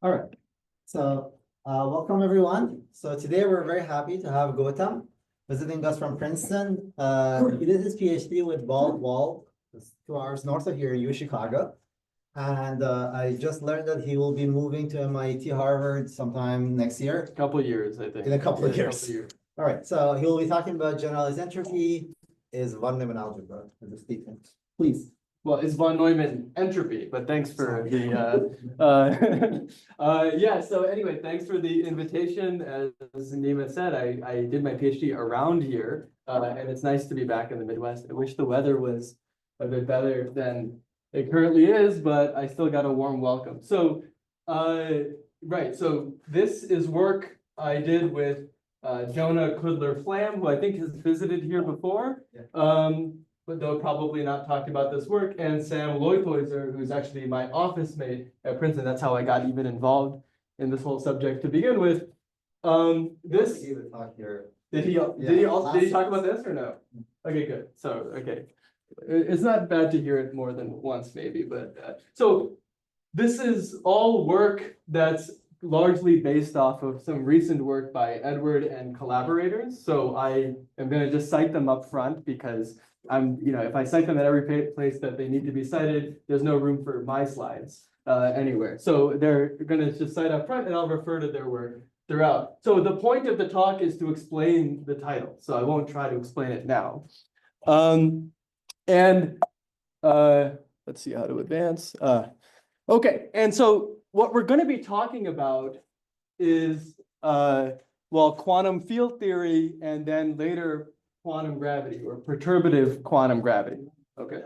All right. So, welcome everyone. So today we're very happy to have Gautam visiting us from Princeton. He did his PhD with Bald Wall, 2 hours north of here in Chicago. And I just learned that he will be moving to MIT Harvard sometime next year. Couple years, I think. In a couple of Yeah, years. All right. So he will be talking about generalized entropy is von Neumann algebra as a statement. Please. Well, it's von Neumann entropy, but thanks for the yeah. So anyway, thanks for the invitation. As Nima said, I did my PhD around here, and it's nice to be back in the Midwest. I wish the weather was a bit better than it currently is, but I still got a warm welcome. So right, so this is work I did with Jonah Kudler-Flamm, who I think has visited here before. But though probably not talked about this work, and Sam Leuthäuser, who's actually my office mate at Princeton. That's how I got even involved in this whole subject to begin with. This He gave a talk here. did he talk about this or no? Okay, good. So okay, it's not bad to hear it more than once maybe, but so this is all work that's largely based off of some recent work by Edward and collaborators. So I am going to just cite them up front because if I cite them at every place that they need to be cited, there's no room for my slides anywhere. So they're going to just cite up front and I'll refer to their work throughout. So the point of the talk is to explain the title. So I won't try to explain it now. Let's see how to advance. Okay, and so what we're going to be talking about is, quantum field theory and then later quantum gravity or perturbative quantum gravity. Okay.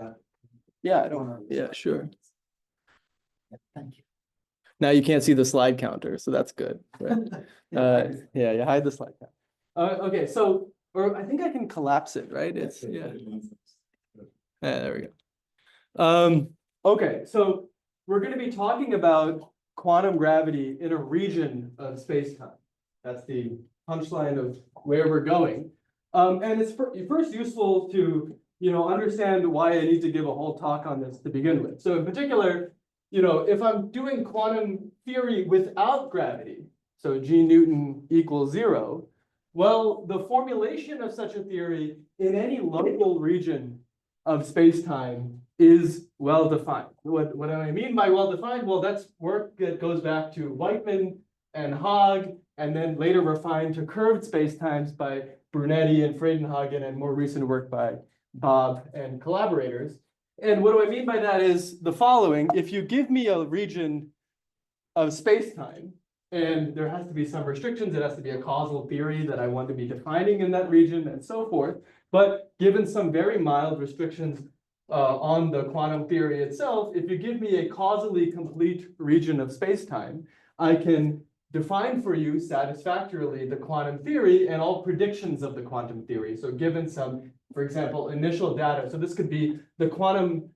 Yeah, yeah, sure. Thank you. Now you can't see the slide counter, so that's good. Right? Yeah, you hide the slide counter. Okay, so, or I think I can collapse it, right? It's, yeah. There we go. Okay, so we're going to be talking about quantum gravity in a region of space-time. That's the punchline of where we're going. And it's first useful to, understand why I need to give a whole talk on this to begin with. So in particular, if I'm doing quantum theory without gravity, so G Newton equals 0, well, the formulation of such a theory in any local region of space-time is well-defined. What do I mean by well-defined? Well, that's work that goes back to Weitman and Haag, and then later refined to curved spacetimes by Brunetti and Friedenhagen, and more recent work by Bob and collaborators. And what do I mean by that is the following. If you give me a region of spacetime, and there has to be some restrictions, it has to be a causal theory that I want to be defining in that region and so forth. But given some very mild restrictions on the quantum theory itself, if you give me a causally complete region of spacetime, I can define for you satisfactorily the quantum theory and all predictions of the quantum theory. So given some, for example, initial data. So this could be the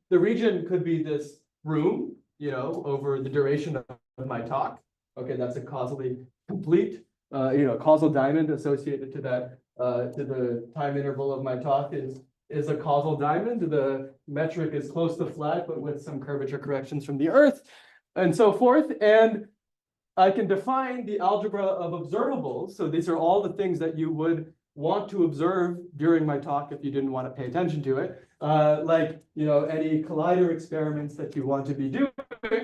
region could be this room, over the duration of my talk. Okay, that's a causally complete, causal diamond associated to that, to the time interval of my talk is a causal diamond. The metric is close to flat, but with some curvature corrections from the Earth and so forth. And I can define the algebra of observables. So these are all the things that you would want to observe during my talk if you didn't want to pay attention to it. Like, any collider experiments that you want to be doing,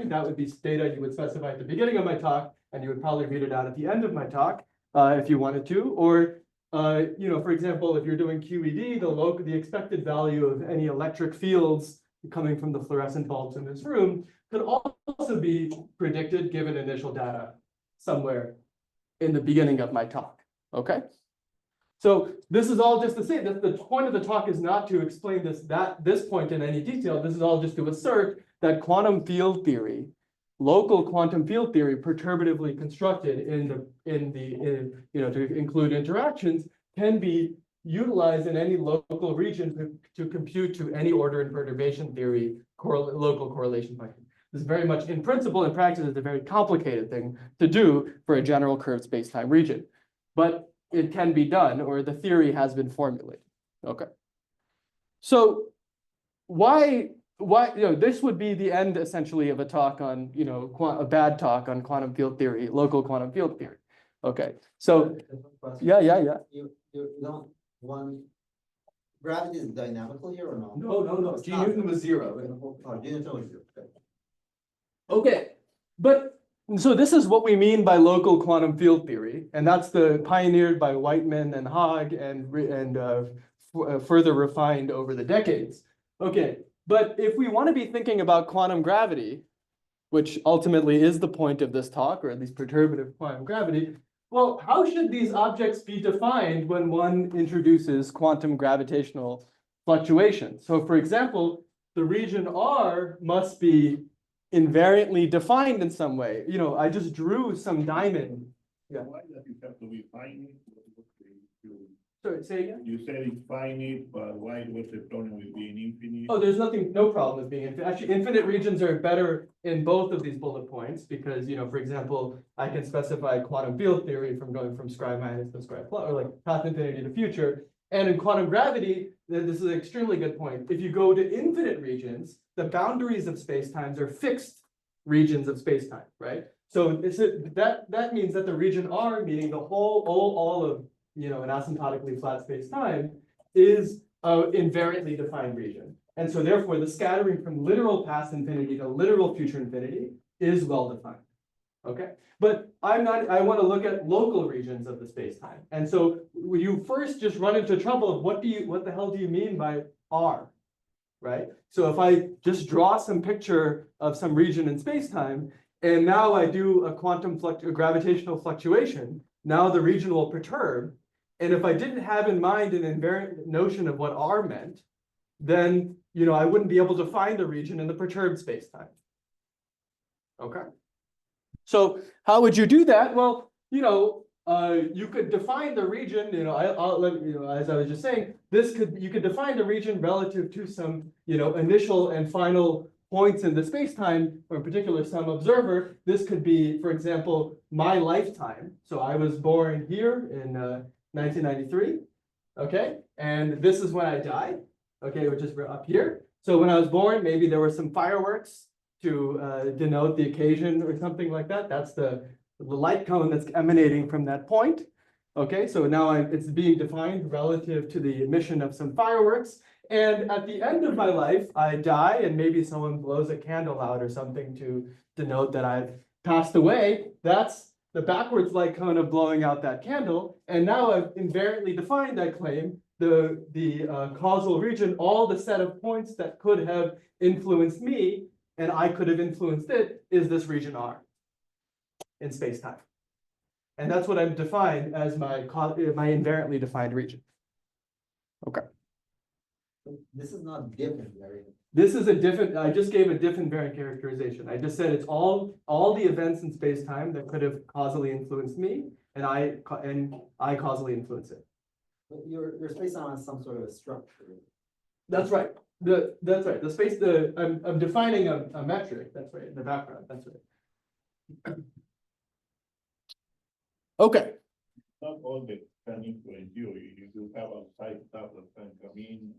that would be data you would specify at the beginning of my talk, and you would probably read it out at the end of my talk if you wanted to. Or, for example, if you're doing QED, the expected value of any electric fields coming from the fluorescent bulbs in this room could also be predicted given initial data somewhere in the beginning of my talk, okay? So this is all just to say that the point of the talk is not to explain this point in any detail. This is all just to assert that quantum field theory, local quantum field theory, perturbatively constructed to include interactions, can be utilized in any local region to compute to any order in perturbation theory local correlation function. This is very much in principle. In practice, it's a very complicated thing to do for a general curved spacetime region, but it can be done, or the theory has been formulated. Okay. So why why, this would be the end essentially of a talk on, a bad talk on quantum field theory, local quantum field theory. Okay, so yeah. You don't want, gravity is dynamical here or no? No. G Newton was 0. Oh, G Newton was 0. Okay. Okay, but so this is what we mean by local quantum field theory, and that's pioneered by Whiteman and Haag and further refined over the decades. Okay, but if we want to be thinking about quantum gravity, which ultimately is the point of this talk, or at least perturbative quantum gravity, well, how should these objects be defined when one introduces quantum gravitational fluctuation? So for example, the region R must be invariantly defined in some way. I just drew some diamond. Yeah. Why does it have to be finite? Sorry, say again? You said it's finite, but why was the problem with being infinite? Oh, there's no problem with being infinite. Actually, infinite regions are better in both of these bullet points because, for example, I can specify quantum field theory from going from scribe minus to scribe plus, or like path infinity to future. And in quantum gravity, this is an extremely good point. If you go to infinite regions, the boundaries of spacetimes are fixed regions of spacetime, right? So that means that the region R, meaning the whole, all of, an asymptotically flat spacetime, is an invariantly defined region. And so therefore, the scattering from literal past infinity to literal future infinity is well defined. Okay, but I want to look at local regions of the spacetime. And so you first just run into trouble of what the hell do you mean by R, right? So if I just draw some picture of some region in spacetime, and now I do a gravitational fluctuation, now the region will perturb. And if I didn't have in mind an invariant notion of what R meant, then I wouldn't be able to find the region in the perturbed spacetime. Okay. So how would you do that? Well, you could define the region. As I was just saying, you could define the region relative to some initial and final points in the spacetime, or in particular some observer. This could be, for example, my lifetime. So I was born here in 1993. Okay, and this is when I died. Okay, which is up here. So when I was born, maybe there were some fireworks to denote the occasion or something like that. That's the light cone that's emanating from that point. Okay, so now it's being defined relative to the emission of some fireworks. And at the end of my life, I die, and maybe someone blows a candle out or something to denote that I've passed away. That's the backwards light cone of blowing out that candle. And now I've invariantly defined, I claim, the causal region, all the set of points that could have influenced me, and I could have influenced it, is this region R in spacetime. And that's what I've defined as my invariantly defined region. Okay. This is not different, Larry. This is I just gave a different variant characterization. I just said it's all the events in spacetime that could have causally influenced me, and I causally influence it. But your spacetime has some sort of a structure. That's right. That's right. I'm defining a metric. That's right. In the background. That's right. Okay. Not all that can influence you. You do have outside stuff that can come in.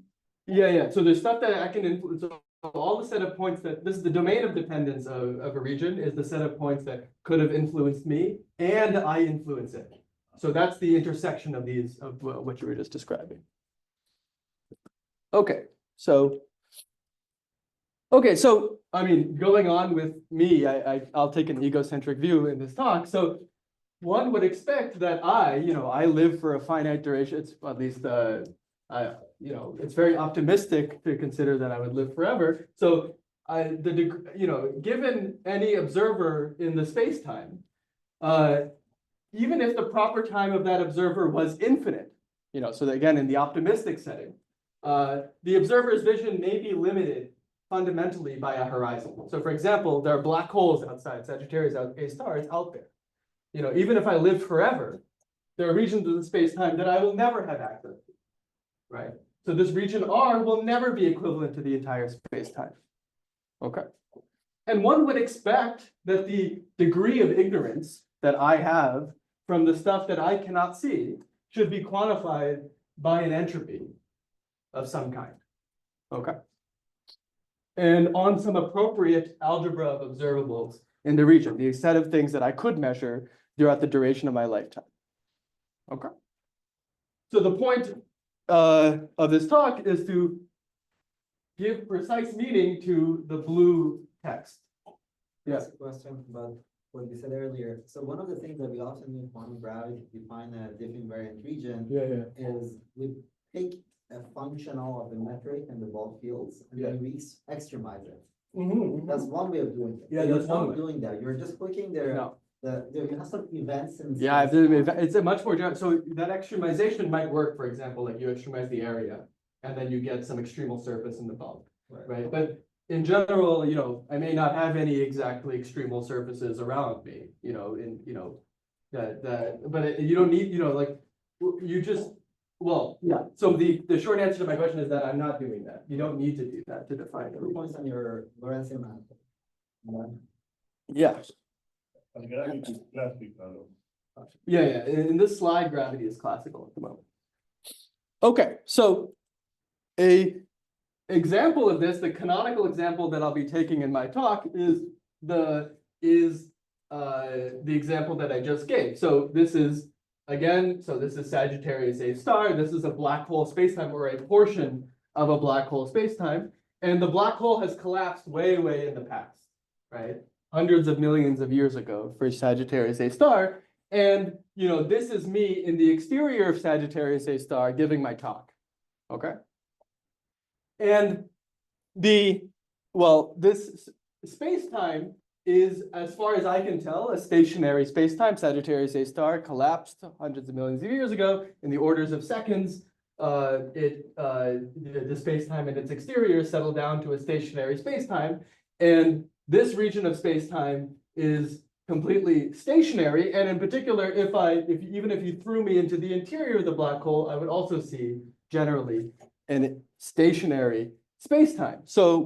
Yeah. So there's stuff that I can influence. So all the set of points this is the domain of dependence of a region is the set of points that could have influenced me, and I influence it. So that's the intersection of these, of what you were just describing. Okay. So I mean, going on with me, I'll take an egocentric view in this talk. So one would expect that I live for a finite duration. It's at least it's very optimistic to consider that I would live forever. So given any observer in the spacetime, even if the proper time of that observer was infinite, so that again, in the optimistic setting, the observer's vision may be limited fundamentally by a horizon. So for example, there are black holes outside Sagittarius, A stars out there. Even if I lived forever, there are regions of the space-time that I will never have access to, right? So this region R will never be equivalent to the entire space-time. Okay. And one would expect that the degree of ignorance that I have from the stuff that I cannot see should be quantified by an entropy of some kind. Okay. and on some appropriate algebra of observables in the region, the set of things that I could measure throughout the duration of my lifetime. Okay. So the point of this talk is to give precise meaning to the blue text. Yes, question about what you said earlier. So one of the things that we often do in quantum gravity to define a different variant region is we take a functional of the metric and the bulk fields and then we extremize it. That's one way of doing it. Yeah, You're that's one not way. doing that. You're just clicking there. No. You have some events and. Yeah, it's a much more general. So that extremization might work, for example, like you extremize the area and then you get some extremal surface in the bulk, right? But in general, you know, I may not have any exactly extremal surfaces around me, you know, but you don't need, you know, like you just, well, yeah. So the short answer to my question is that I'm not doing that. You don't need to do that to define 2 points on your Lorentzian manifold. Yeah. Gravity is classical. Yeah. In this slide, gravity is classical at the moment. Okay, so a example of this, the canonical example that I'll be taking in my talk is the example that I just gave. So this is this is Sagittarius A star. This is a black hole spacetime or a portion of a black hole spacetime, and the black hole has collapsed way in the past, right? Hundreds of millions of years ago for Sagittarius A star. And, you know, this is me in the exterior of Sagittarius A star giving my talk, okay? And this space-time is, as far as I can tell, a stationary space-time. Sagittarius A star collapsed hundreds of millions of years ago in the orders of seconds. The space-time in its exterior settled down to a stationary space-time. And this region of space-time is completely stationary. And in particular, even if you threw me into the interior of the black hole, I would also see generally a stationary space-time. So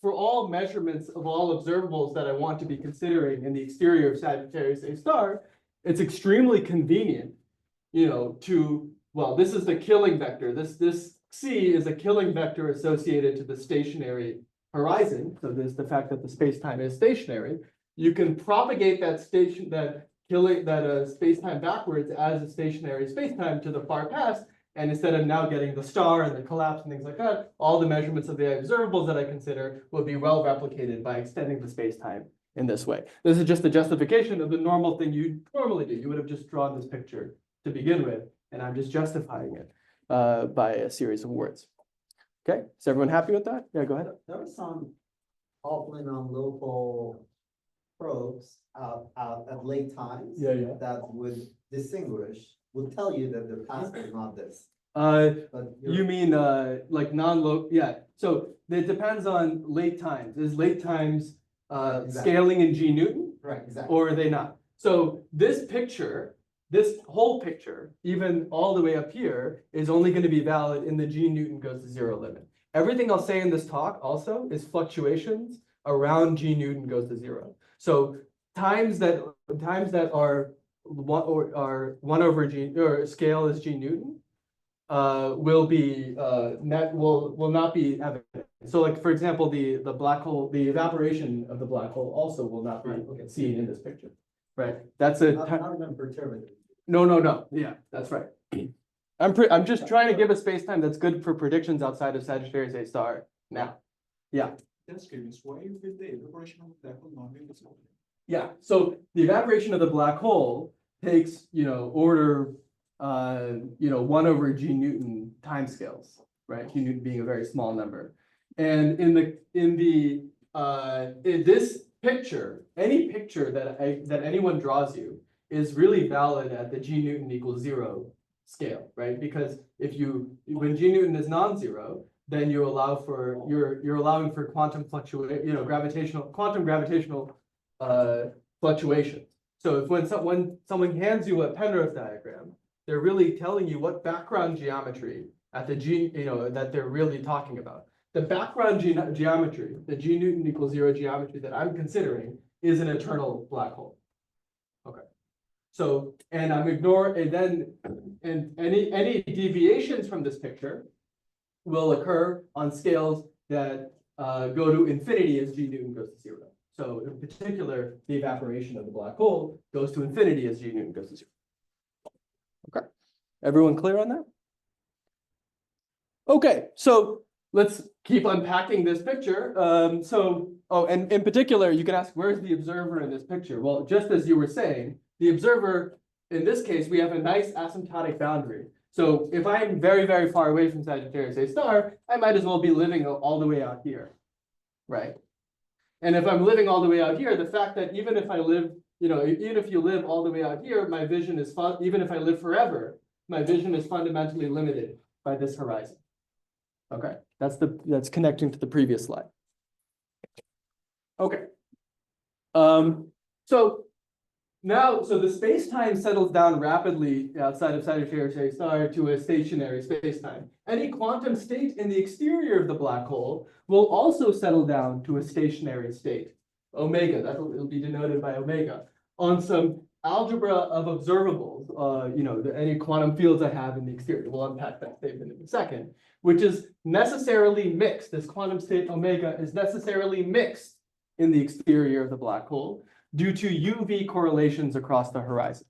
for all measurements of all observables that I want to be considering in the exterior of Sagittarius A star, it's extremely convenient, you know, this is the killing vector. This C is a killing vector associated to the stationary horizon. So there's the fact that the space-time is stationary. You can propagate that space-time backwards as a stationary space-time to the far past. And instead of now getting the star and the collapse and things like that, all the measurements of the observables that I consider will be well replicated by extending the space-time in this way. This is just the justification of the normal thing you normally do. You would have just drawn this picture to begin with, and I'm just justifying it by a series of words. Okay, is everyone happy with that? Yeah, go ahead. There was some Hoffman on local probes out at late times. That would tell you that the past is not this. You mean like non-local? Yeah. So it depends on late times. Is late times scaling in G Newton? Right, exactly. Or are they not? So this whole picture, even all the way up here, is only going to be valid in the G Newton goes to 0 limit. Everything I'll say in this talk also is fluctuations around G Newton goes to 0. So times that are 1 over G, or scale is G Newton, will not be evident. So like, for example, the black hole, the evaporation of the black hole also will not be seen in this picture, right? That's not even perturbative. No. Yeah, that's right. I'm just trying to give a space-time that's good for predictions outside of Sagittarius A star now. Yeah. That's curious. Why will the evaporation of the black hole not be visible? Yeah. So the evaporation of the black hole takes, order, 1 over G Newton timescales, right? G Newton being a very small number. And in this picture, any picture that anyone draws you is really valid at the G Newton equals 0 scale, right? Because when G Newton is non-zero, then you're allowing for quantum quantum gravitational fluctuations. So when someone hands you a Penrose diagram, they're really telling you what background geometry at the G, that they're really talking about. The background geometry, the G Newton equals 0 geometry that I'm considering is an eternal black hole. Okay. So, and I'm ignoring, and any deviations from this picture will occur on scales that go to infinity as G Newton goes to 0. So in particular, the evaporation of the black hole goes to infinity as G Newton goes to 0. Okay, everyone clear on that? Okay, so let's keep unpacking this picture. And in particular, you can ask, where's the observer in this picture? Well, just as you were saying, the observer, in this case, we have a nice asymptotic boundary. So if I'm very, very far away from Sagittarius A star, I might as well be living all the way out here, right? And if I'm living all the way out here, the fact that even if I live, even if you live all the way out here, my vision is fun. Even if I live forever, my vision is fundamentally limited by this horizon. Okay, that's connecting to the previous slide. Okay. So the space-time settles down rapidly outside of Sagittarius A star to a stationary space-time. Any quantum state in the exterior of the black hole will also settle down to a stationary state, omega. That's what it'll be denoted by omega on some algebra of observables. Any quantum fields I have in the exterior. We'll unpack that statement in a second, which is necessarily mixed. This quantum state omega is necessarily mixed in the exterior of the black hole due to UV correlations across the horizon.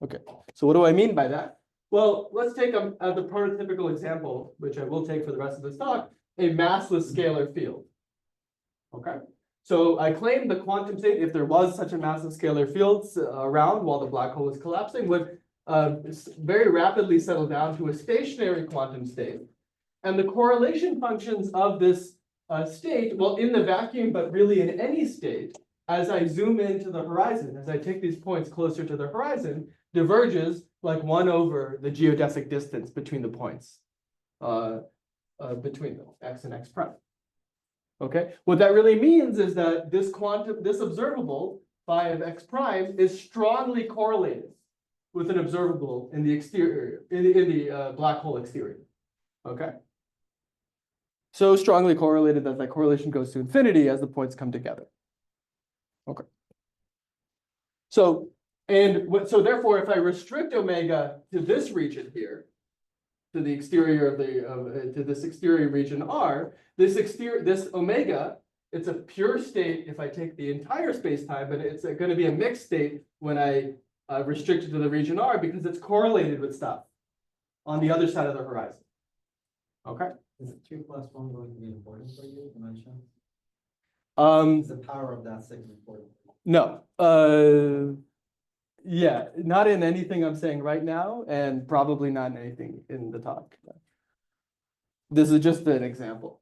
Okay, so what do I mean by that? Well, let's take as a prototypical example, which I will take for the rest of this talk, a massless scalar field. Okay, so I claim the quantum state, if there was such a massive scalar field around while the black hole is collapsing, would very rapidly settle down to a stationary quantum state. And the correlation functions of this state, well, in the vacuum, but really in any state, as I zoom into the horizon, as I take these points closer to the horizon, diverges like 1 over the geodesic distance between the points, between them, x and x prime. Okay, what that really means is that this observable, phi of x prime, is strongly correlated with an observable in the exterior, in the black hole exterior. Okay. So strongly correlated that correlation goes to infinity as the points come together. Okay. So therefore, if I restrict omega to this region here, to the exterior of to this exterior region R, this omega, it's a pure state if I take the entire space-time, but it's going to be a mixed state when I restrict it to the region R because it's correlated with stuff on the other side of the horizon. Okay. Is 2 + 1 going to be important for you to mention? Is the power of that signal important? No. Yeah, not in anything I'm saying right now, and probably not in anything in the talk. This is just an example.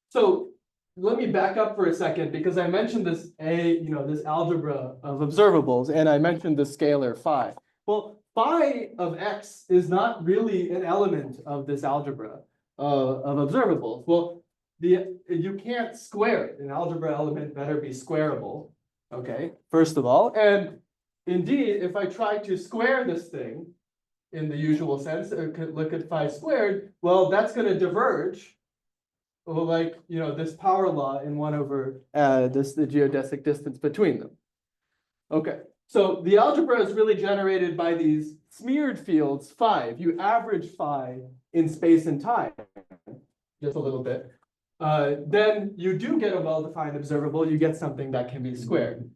So let me back up for a second because I mentioned this this algebra of observables, and I mentioned the scalar phi. Well, phi of x is not really an element of this algebra of observables. Well, you can't square it. An algebra element better be squarable. Okay, first of all, and indeed, if I try to square this thing in the usual sense, look at phi squared, well, that's going to diverge, like this power law in 1 over the geodesic distance between them. Okay, so the algebra is really generated by these smeared fields phi. If you average phi in space and time, just a little bit, then you do get a well-defined observable. You get something that can be squared.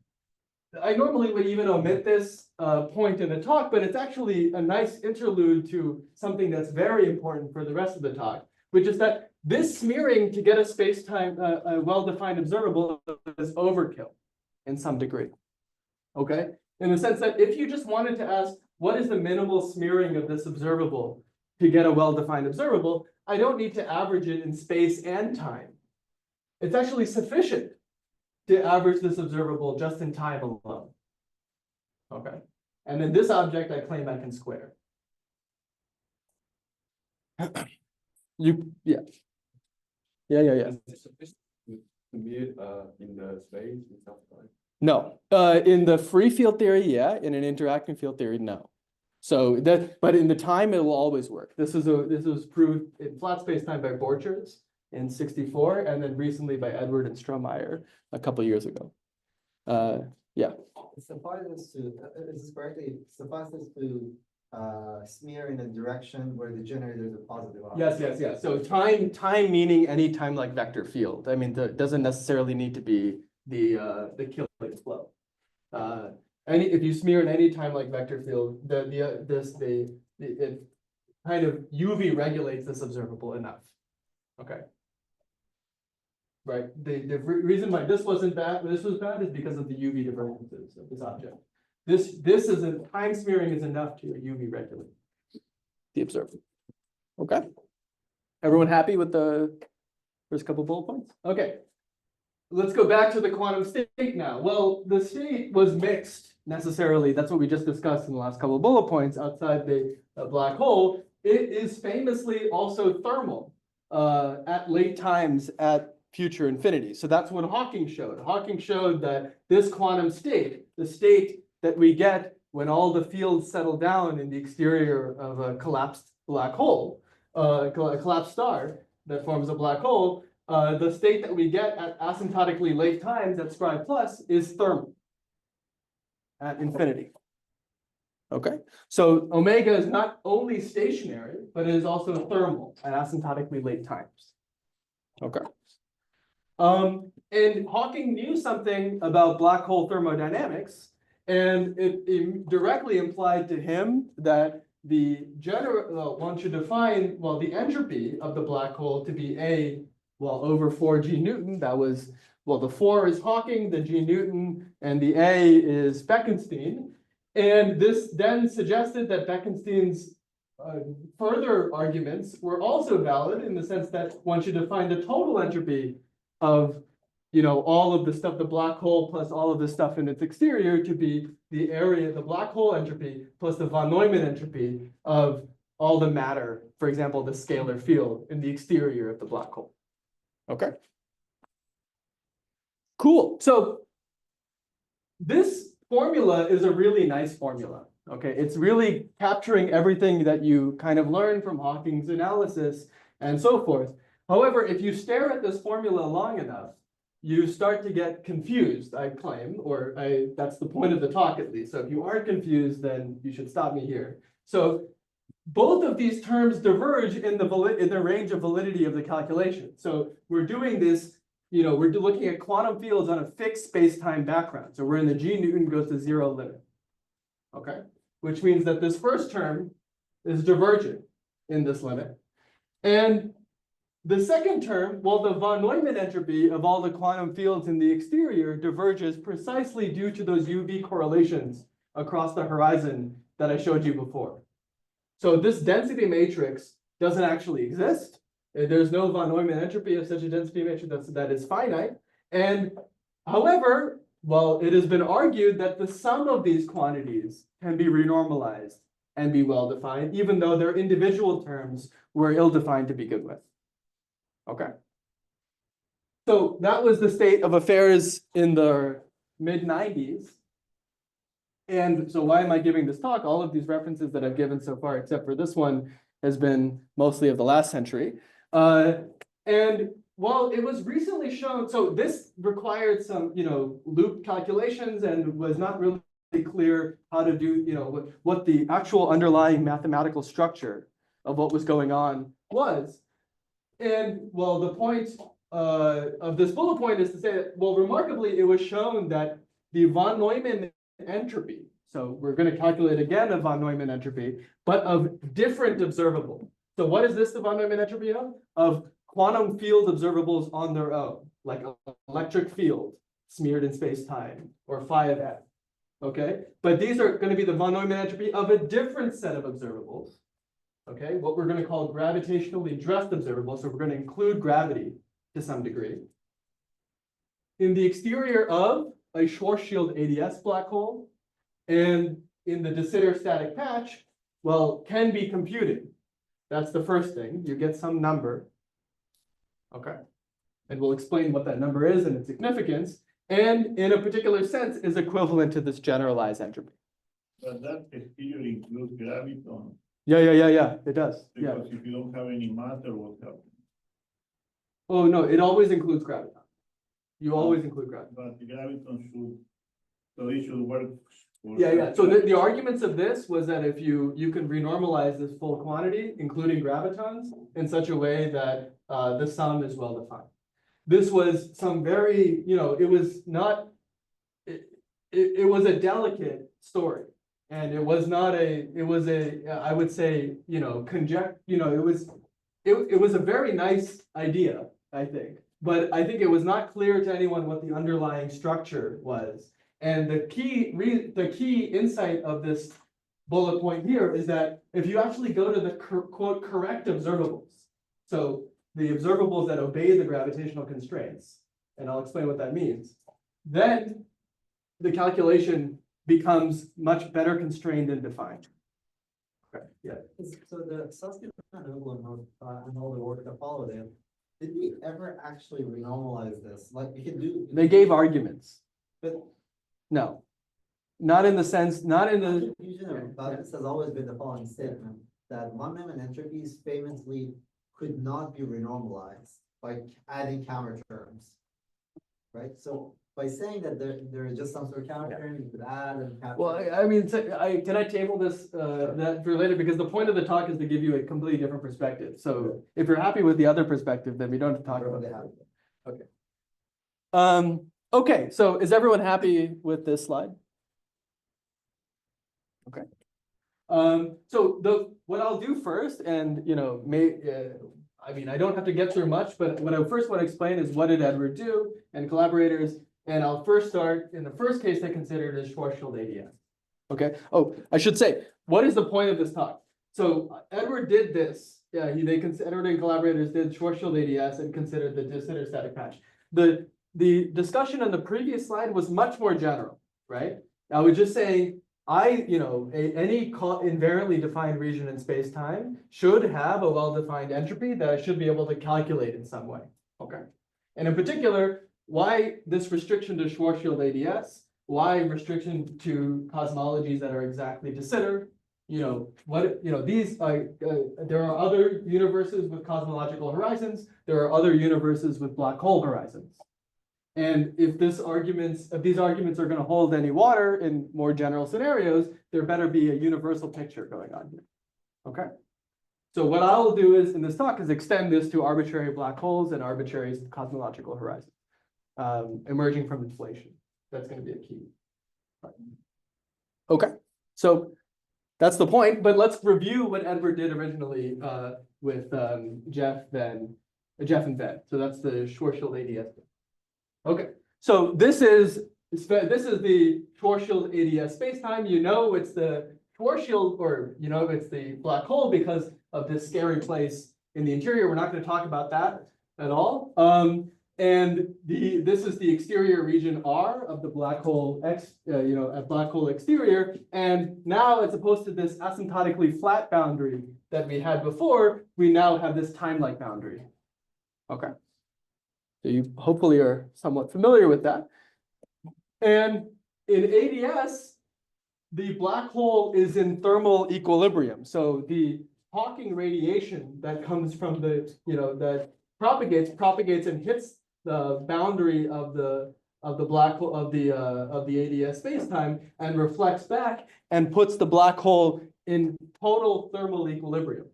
I normally would even omit this point in the talk, but it's actually a nice interlude to something that's very important for the rest of the talk, which is that this smearing to get a space-time, a well-defined observable is overkill in some degree. Okay, in the sense that if you just wanted to ask, what is the minimal smearing of this observable to get a well-defined observable, I don't need to average it in space and time. It's actually sufficient to average this observable just in time alone. Okay, and then this object I claim I can square. Yeah. Is it sufficient to be in the space itself, right? No, in the free field theory, yeah. In an interacting field theory, no. So but in the time, it will always work. This was proved in flat space time by Borchers in '64, and then recently by Edward and Strohmeyer a couple years ago. Yeah. Suffices to smear in a direction where the generator is a positive object. Yes. So time meaning any time like vector field. I mean, it doesn't necessarily need to be the killing flow. If you smear in any time like vector field, it kind of UV regulates this observable enough. Okay. Right. The reason why this wasn't bad, this was bad, is because of the UV divergences of this object. This isn't, time smearing is enough to UV regulate the observable. Okay. Everyone happy with the first couple bullet points? Okay. Let's go back to the quantum state now. Well, the state was mixed necessarily. That's what we just discussed in the last couple of bullet points outside the black hole. It is famously also thermal at late times at future infinity. So that's what Hawking showed. Hawking showed that this quantum state, the state that we get when all the fields settle down in the exterior of a collapsed black hole, a collapsed star that forms a black hole, the state that we get at asymptotically late times at Scribe plus is thermal at infinity. Okay, so omega is not only stationary, but it is also thermal at asymptotically late times. Okay. And Hawking knew something about black hole thermodynamics, and it directly implied to him that one should define, well, the entropy of the black hole to be over 4 G Newton. That was, well, the 4 is Hawking, the G Newton, and the A is Bekenstein. And this then suggested that Bekenstein's further arguments were also valid in the sense that one should define the total entropy of, all of the stuff, the black hole plus all of the stuff in its exterior to be the area, the black hole entropy plus the von Neumann entropy of all the matter, for example, the scalar field in the exterior of the black hole. Okay. Cool. So this formula is a really nice formula. Okay, it's really capturing everything that you kind of learned from Hawking's analysis and so forth. However, if you stare at this formula long enough, you start to get confused, I claim, that's the point of the talk at least. So if you aren't confused, then you should stop me here. So both of these terms diverge in the range of validity of the calculation. So we're doing this, we're looking at quantum fields on a fixed space-time background. So we're in the G Newton goes to 0 limit. Okay, which means that this first term is divergent in this limit. And the second term, well, the von Neumann entropy of all the quantum fields in the exterior diverges precisely due to those UV correlations across the horizon that I showed you before. So this density matrix doesn't actually exist. There's no von Neumann entropy of such a density matrix that is finite. And however, well, it has been argued that the sum of these quantities can be renormalized and be well-defined, even though their individual terms were ill-defined to begin with. Okay. So that was the state of affairs in the mid-90s. And so why am I giving this talk? All of these references that I've given so far, except for this one, has been mostly of the last century. And while it was recently shown, so this required some, loop calculations and was not really clear how to do, what the actual underlying mathematical structure of what was going on was. And well, the point of this bullet point is to say that, well, remarkably, it was shown that the von Neumann entropy, so we're going to calculate again a von Neumann entropy, but of different observable. So what is this the von Neumann entropy of? Of quantum field observables on their own, like an electric field smeared in space-time, or phi of f. Okay, but these are going to be the von Neumann entropy of a different set of observables. Okay, what we're going to call gravitationally dressed observables. So we're going to include gravity to some degree. In the exterior of a Schwarzschild-AdS black hole, and in the de Sitter static patch, well, can be computed. That's the first thing. You get some number. Okay, and we'll explain what that number is and its significance, and in a particular sense is equivalent to this generalized entropy. But that exterior includes graviton. Yeah, it does. Because if you don't have any matter, what happens? Oh, no, it always includes graviton. You always include graviton. But the graviton should, so it should work Yeah. So the arguments of this was that if you can renormalize this full quantity, including gravitons, in such a way that the sum is well defined. This was some very, it was not, it was a delicate story. And it was not it was I would say, it was a very nice idea, I think. But I think it was not clear to anyone what the underlying structure was. And the key insight of this bullet point here is that if you actually go to the quote correct observables, so the observables that obey the gravitational constraints, and I'll explain what that means, then the calculation becomes much better constrained and defined. Okay, yeah. So the Satishchandran and all the work that followed it, did we ever actually renormalize this? Like you can do. They gave arguments. But No, not in the sense, not in the. confusion about this has always been the following statement, that Neumann entropies famously could not be renormalized by adding counter terms. Right? So by saying that there is just some sort of counter term you could add and counter. Well, I mean, can I table this, that for later, because the point of the talk is to give you a completely different perspective. So if you're happy with the other perspective, then we don't have to talk about that. Okay. Okay, so is everyone happy with this slide? Okay. So what I'll do first, and I mean, I don't have to get through much, but what I first want to explain is what did Edward do and collaborators. And I'll first start in the first case they considered as Schwarzschild-AdS. Okay. Oh, I should say, what is the point of this talk? So Edward did this. Yeah, Edward and collaborators did Schwarzschild-AdS and considered the de Sitter static patch. The discussion on the previous slide was much more general, right? I was just saying, any invariantly defined region in space-time should have a well-defined entropy that I should be able to calculate in some way. Okay. And in particular, why this restriction to Schwarzschild-AdS? Why restriction to cosmologies that are exactly de Sitter? These there are other universes with cosmological horizons. There are other universes with black hole horizons. And if these arguments are going to hold any water in more general scenarios, there better be a universal picture going on here. Okay. So what I'll do is in this talk is extend this to arbitrary black holes and arbitrary cosmological horizons. Emerging from inflation. That's going to be a key. Okay, so that's the point, but let's review what Edward did originally with Jeff and Ben. So that's the Schwarzschild-AdS. Okay, so this is the Schwarzschild-AdS spacetime. It's the Schwarzschild, or it's the black hole because of this scary place in the interior. We're not going to talk about that at all. And this is the exterior region R of the black hole a black hole exterior. And now, as opposed to this asymptotically flat boundary that we had before, we now have this time-like boundary. Okay. So you hopefully are somewhat familiar with that. And in AdS, the black hole is in thermal equilibrium. So the Hawking radiation that comes from that propagates and hits the boundary of the black hole of the AdS spacetime and reflects back and puts the black hole in total thermal equilibrium.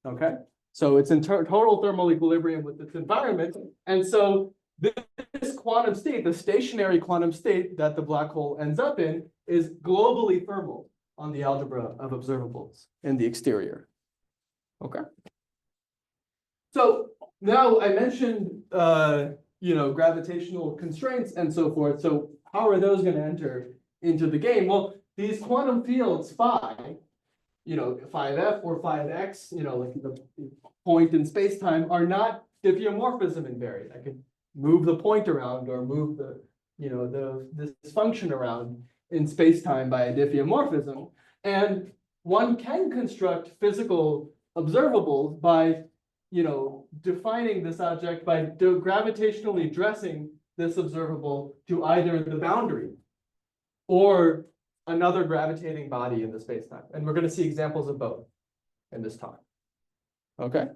Okay, so it's in total thermal equilibrium with its environment, and so this quantum state, the stationary quantum state that the black hole ends up in, is globally thermal on the algebra of observables in the exterior. Okay. So now I mentioned, gravitational constraints and so forth. So how are those going to enter into the game? Well, these quantum fields phi, phi of f or phi of x, like the point in space-time, are not diffeomorphism invariant. I could move the point around or move this function around in space-time by a diffeomorphism. And one can construct physical observables by defining this object by gravitationally dressing this observable to either the boundary or another gravitating body in the spacetime. And we're going to see examples of both in this talk. Okay.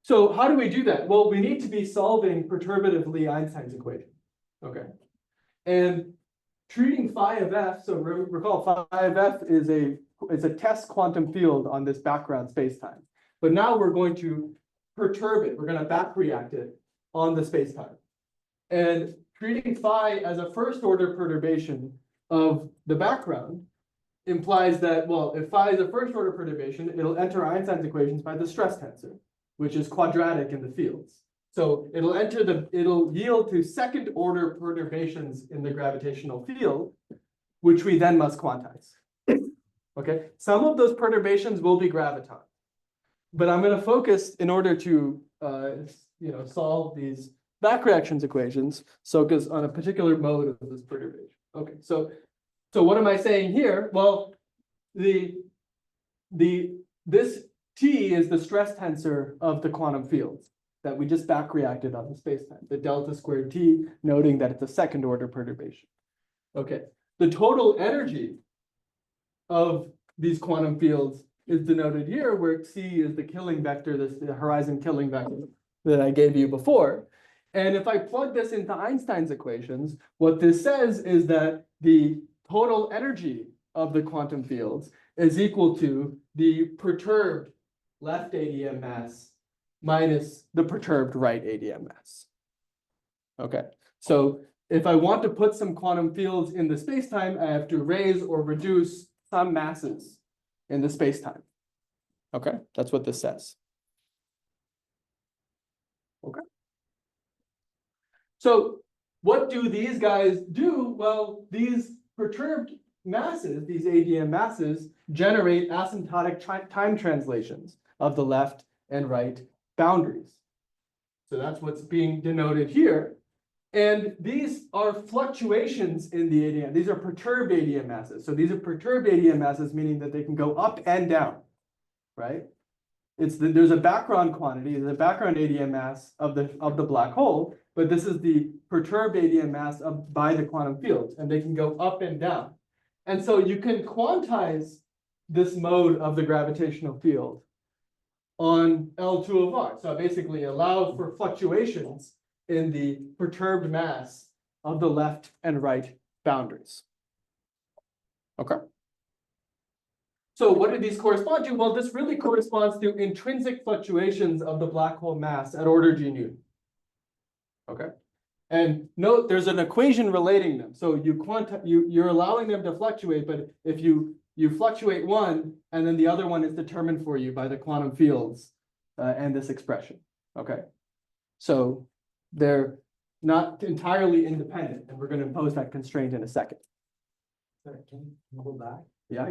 So how do we do that? Well, we need to be solving perturbatively Einstein's equation. Okay. And treating phi of f, so recall phi of f is a test quantum field on this background spacetime. But now we're going to perturb it. We're going to back react it on the spacetime. And treating phi as a first order perturbation of the background implies that, well, if phi is a first order perturbation, it'll enter Einstein's equations by the stress tensor, which is quadratic in the fields. So it'll yield to second order perturbations in the gravitational field, which we then must quantize. Okay, some of those perturbations will be graviton, but I'm going to focus in order to solve these back reactions equations, focus on a particular mode of this perturbation. Okay, so what am I saying here? Well, this T is the stress tensor of the quantum fields that we just back reacted on the spacetime, the delta squared T, noting that it's a second order perturbation. Okay, the total energy of these quantum fields is denoted here, where C is the killing vector, the horizon killing vector that I gave you before. And if I plug this into Einstein's equations, what this says is that the total energy of the quantum fields is equal to the perturbed left ADM mass minus the perturbed right ADM mass. Okay, so if I want to put some quantum fields in the spacetime, I have to raise or reduce some masses in the spacetime. Okay, that's what this says. Okay. So what do these guys do? Well, these perturbed masses, these ADM masses, generate asymptotic time translations of the left and right boundaries. So that's what's being denoted here. And these are fluctuations in the ADM. These are perturbed ADM masses. So these are perturbed ADM masses, meaning that they can go up and down, right? There's a background quantity, there's a background ADM mass of the black hole, but this is the perturbed ADM mass by the quantum fields, and they can go up and down. And so you can quantize this mode of the gravitational field on L2 of R. So basically allow for fluctuations in the perturbed mass of the left and right boundaries. Okay. So what do these correspond to? Well, this really corresponds to intrinsic fluctuations of the black hole mass at order g nu. Okay. And note there's an equation relating them. So you're allowing them to fluctuate, but if you fluctuate one and then the other one is determined for you by the quantum fields and this expression. Okay. So they're not entirely independent, and we're going to impose that constraint in a second. Sorry, can you go back? Yeah.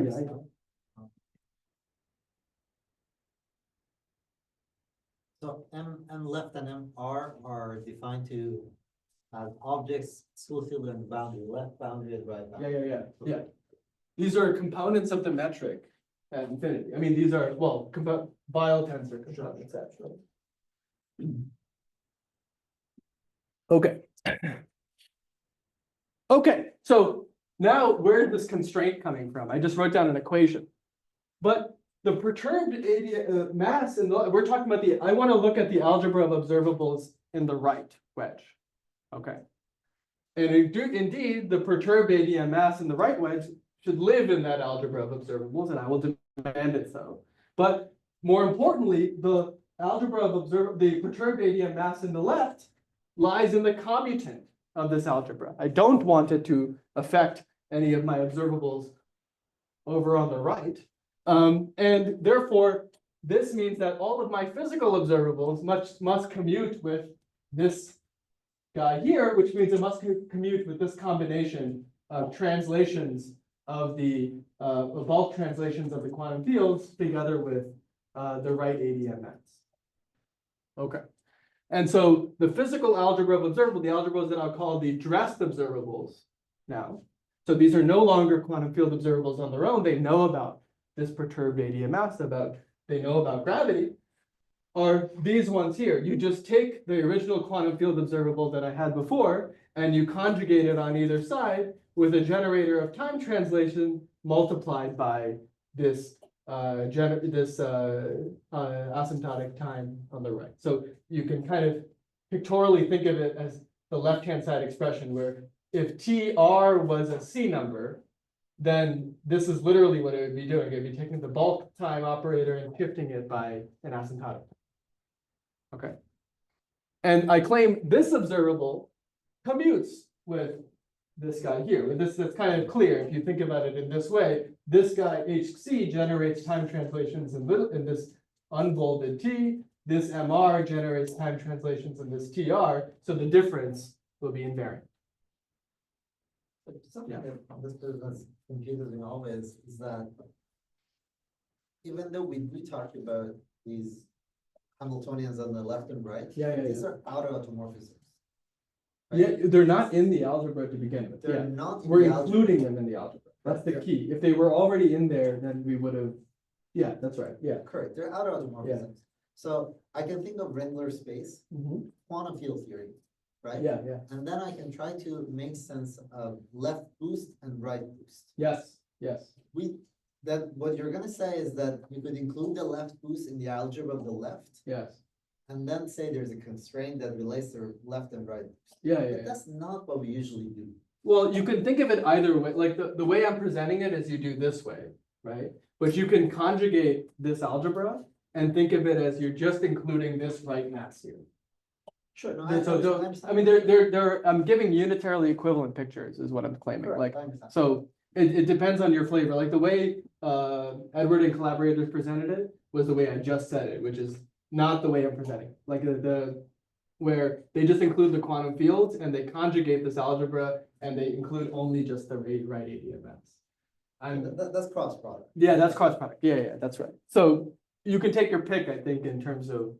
So M left and MR are defined to as objects still field in the boundary, left boundary and right boundary. Yeah. These are components of the metric at infinity. I mean, these are, well, Weil tensor components, actually. Okay. Okay, so now where's this constraint coming from? I just wrote down an equation. But the perturbed mass, we're talking about I want to look at the algebra of observables in the right wedge. Okay. And indeed, the perturbed ADM mass in the right wedge should live in that algebra of observables, and I will demand it so. But more importantly, the algebra of the perturbed ADM mass in the left lies in the commutant of this algebra. I don't want it to affect any of my observables over on the right. And therefore, this means that all of my physical observables must commute with this guy here, which means it must commute with this combination of translations of the bulk translations of the quantum fields together with the right ADM mass. Okay. And so the physical algebra of observable, the algebras that I'll call the dressed observables now. So these are no longer quantum field observables on their own. They know about this perturbed ADM mass, they know about gravity, are these ones here. You just take the original quantum field observable that I had before, and you conjugate it on either side with a generator of time translation multiplied by this asymptotic time on the right. So you can kind of pictorially think of it as the left-hand side expression where if TR was a C number, then this is literally what it would be doing. It'd be taking the bulk time operator and shifting it by an asymptotic. Okay. And I claim this observable commutes with this guy here. With this, that's kind of clear. If you think about it in this way, this guy HC generates time translations in this unbolded T. This MR generates time translations in this TR. So the difference will be invariant. But something that this business confuses me always is that even though we do talk about these Hamiltonians on the left and right, these are outer automorphisms. Right? Yeah, they're not in the algebra to begin with. They're not in We're the algebra. including them in the algebra. That's the key. If they were already in there, then we would have. Yeah, that's right. Yeah. Correct. They're outer automorphisms. So I can think of Rendler space, Mhm. quantum field theory, right? Yeah, yeah. And then I can try to make sense of left boost and right boost. Yes, yes. That what you're gonna say is that you could include the left boost in the algebra of the left, Yes. and then say there's a constraint that relates to left and right boost. Yeah, But yeah. that's not what we usually do. Well, you can think of it either way. Like the way I'm presenting it is you do this way, right? But you can conjugate this algebra and think of it as you're just including this right mass here. Sure. No, Yeah, so don't, understand. I mean, I'm giving unitarily equivalent pictures is what I'm claiming. Correct, Like, I understand. so it depends on your flavor. Like the way Edward and collaborators presented it was the way I just said it, which is not the way I'm presenting. Like where they just include the quantum fields and they conjugate this algebra and they include only just the right ADMS. That's cross product. Yeah, that's cross product. Yeah, that's right. So you can take your pick, I think, in terms of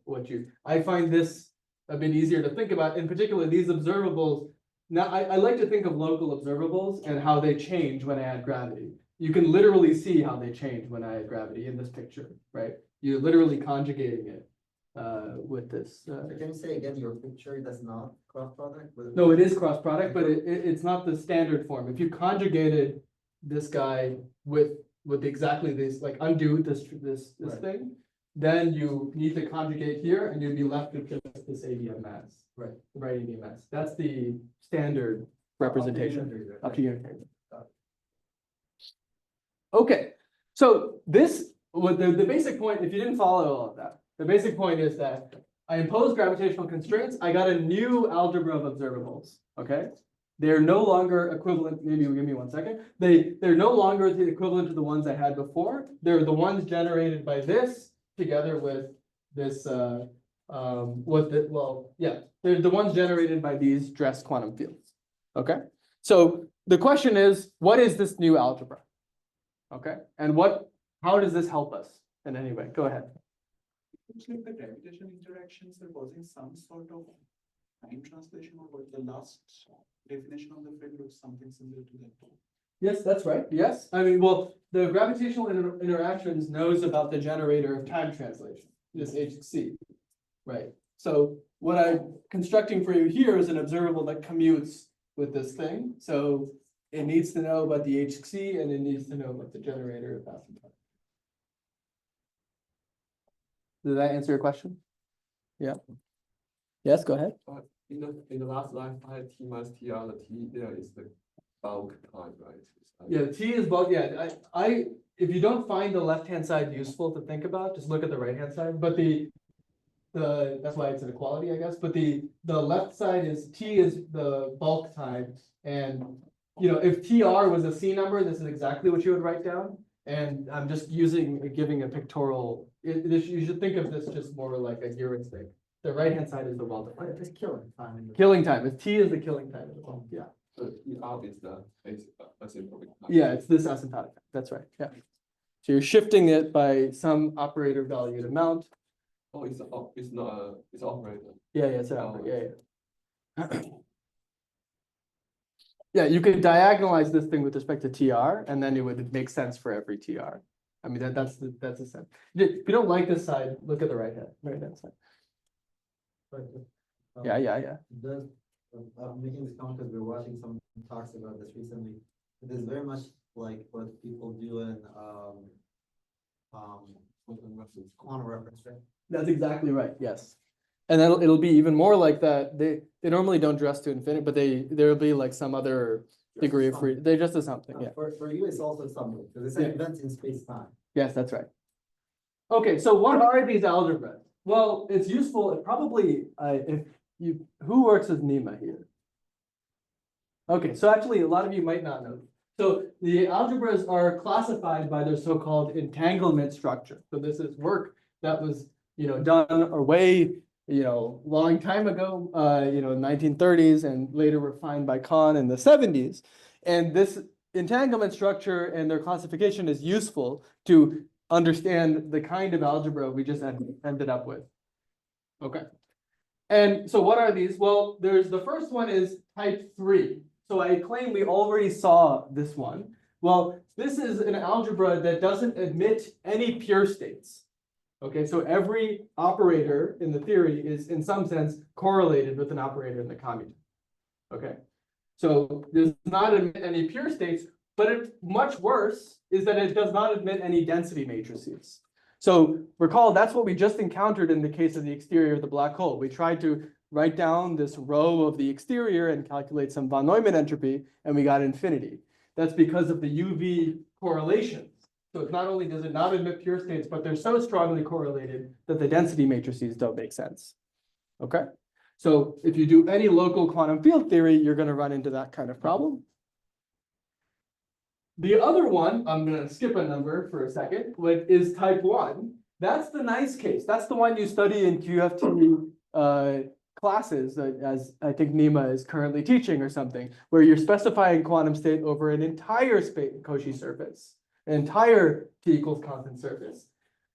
I find this a bit easier to think about, in particular, these observables. Now, I like to think of local observables and how they change when I add gravity. You can literally see how they change when I add gravity in this picture, right? You're literally conjugating it with this. So can you say again, your picture does not cross product? No, it is cross product, but it's not the standard form. If you conjugated this guy with exactly this, like undo this Right. thing, then you need to conjugate here and you'd be left with just this ADMS. Right. Right ADMS. That's the standard representation up to unitary. Okay, so this, the basic point, if you didn't follow all of that, the basic point is that I imposed gravitational constraints. I got a new algebra of observables, okay? They're no longer equivalent, maybe give me 1 second. They're no longer the equivalent to the ones I had before. They're the ones generated by this together with this, they're the ones generated by these dressed quantum fields, okay? So the question is, what is this new algebra? Okay, and how does this help us in any way? Go ahead. Looks like the gravitational interactions are causing some sort of time translation, or what the last definition of the field looks something similar to that. Yes, that's right. Yes, I mean, well, the gravitational interactions knows about the generator of time translation, this HC, right? So what I'm constructing for you here is an observable that commutes with this thing. So it needs to know about the HC and it needs to know about the generator of asymptotic. Did that answer your question? Yeah. Yes, go ahead. In the last line, I had T minus TR, the T there is the bulk time, right? Yeah, T is bulk. Yeah, if you don't find the left-hand side useful to think about, just look at the right-hand side. But that's why it's an equality, I guess. But the left side is T is the bulk time, and if TR was a C number, this is exactly what you would write down. And I'm just giving a pictorial. You should think of this just more like a heuristic. The right-hand side is the well-defined. It's killing time. Killing time. T is the killing time of the bulk. Yeah. So ER is the asymptotic time. Yeah, it's this asymptotic. That's right. Yeah. So you're shifting it by some operator valued amount. Oh, it's not it's operator. Yeah, it's an operator. Yeah. Yeah, you could diagonalize this thing with respect to TR, and then it would make sense for every TR. I mean, that's the sense. If you don't like this side, look at the right hand side. Yeah. I'm making this comment because we're watching some talks about this recently. It is very much like what people do in quantum reference, right? That's exactly right. Yes. And then it'll be even more like that. They normally don't dress to infinity, but there'll be like some other degree of free. They just do something, yeah. For you, it's also something, because it's Yeah. an event in space-time. Yes, that's right. Okay, so what are these algebras? Well, it's useful, probably, who works with Neumann here? Okay, so actually, a lot of you might not know. So the algebras are classified by their so-called entanglement structure. So this is work that was, done or way, long time ago, 1930s, and later refined by Kahn in the 70s. And this entanglement structure and their classification is useful to understand the kind of algebra we just ended up with. Okay. And so what are these? Well, the first one is type 3. So I claim we already saw this one. Well, this is an algebra that doesn't admit any pure states. Okay, so every operator in the theory is in some sense correlated with an operator in the commutant. Okay, so it does not admit any pure states, but much worse is that it does not admit any density matrices. So recall, that's what we just encountered in the case of the exterior of the black hole. We tried to write down this row of the exterior and calculate some von Neumann entropy, and we got infinity. That's because of the UV correlations. So it's not only does it not admit pure states, but they're so strongly correlated that the density matrices don't make sense. Okay, so if you do any local quantum field theory, you're going to run into that kind of problem. The other one, I'm going to skip a number for a second, is type 1. That's the nice case. That's the one you study in QFT classes, as I think Nima is currently teaching or something, where you're specifying quantum state over an entire Cauchy surface, an entire T equals constant surface.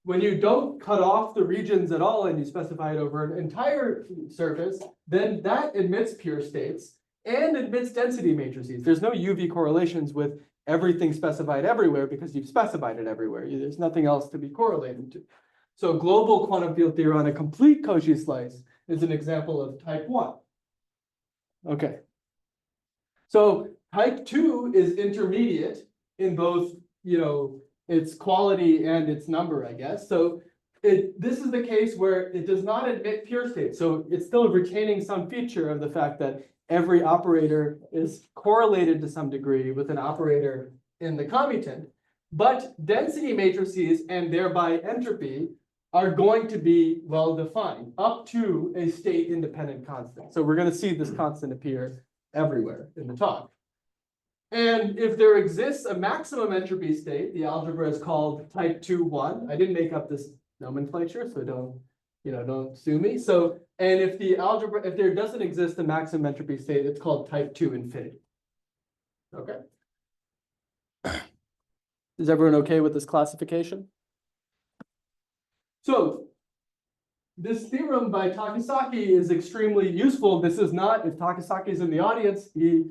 When you don't cut off the regions at all and you specify it over an entire surface, then that admits pure states and admits density matrices. There's no UV correlations with everything specified everywhere because you've specified it everywhere. There's nothing else to be correlated to. So global quantum field theory on a complete Cauchy slice is an example of type 1. Okay. So type 2 is intermediate in both, its quality and its number, I guess. So this is the case where it does not admit pure states. So it's still retaining some feature of the fact that every operator is correlated to some degree with an operator in the commutant, but density matrices and thereby entropy are going to be well defined up to a state independent constant. So we're going to see this constant appear everywhere in the talk. And if there exists a maximum entropy state, the algebra is called type 2-1. I didn't make up this nomenclature, so don't sue me. So, and if there doesn't exist a maximum entropy state, it's called type 2 infinity. Okay. Is everyone okay with this classification? So this theorem by Takasaki is extremely useful. This is not, if Takasaki is in the audience, he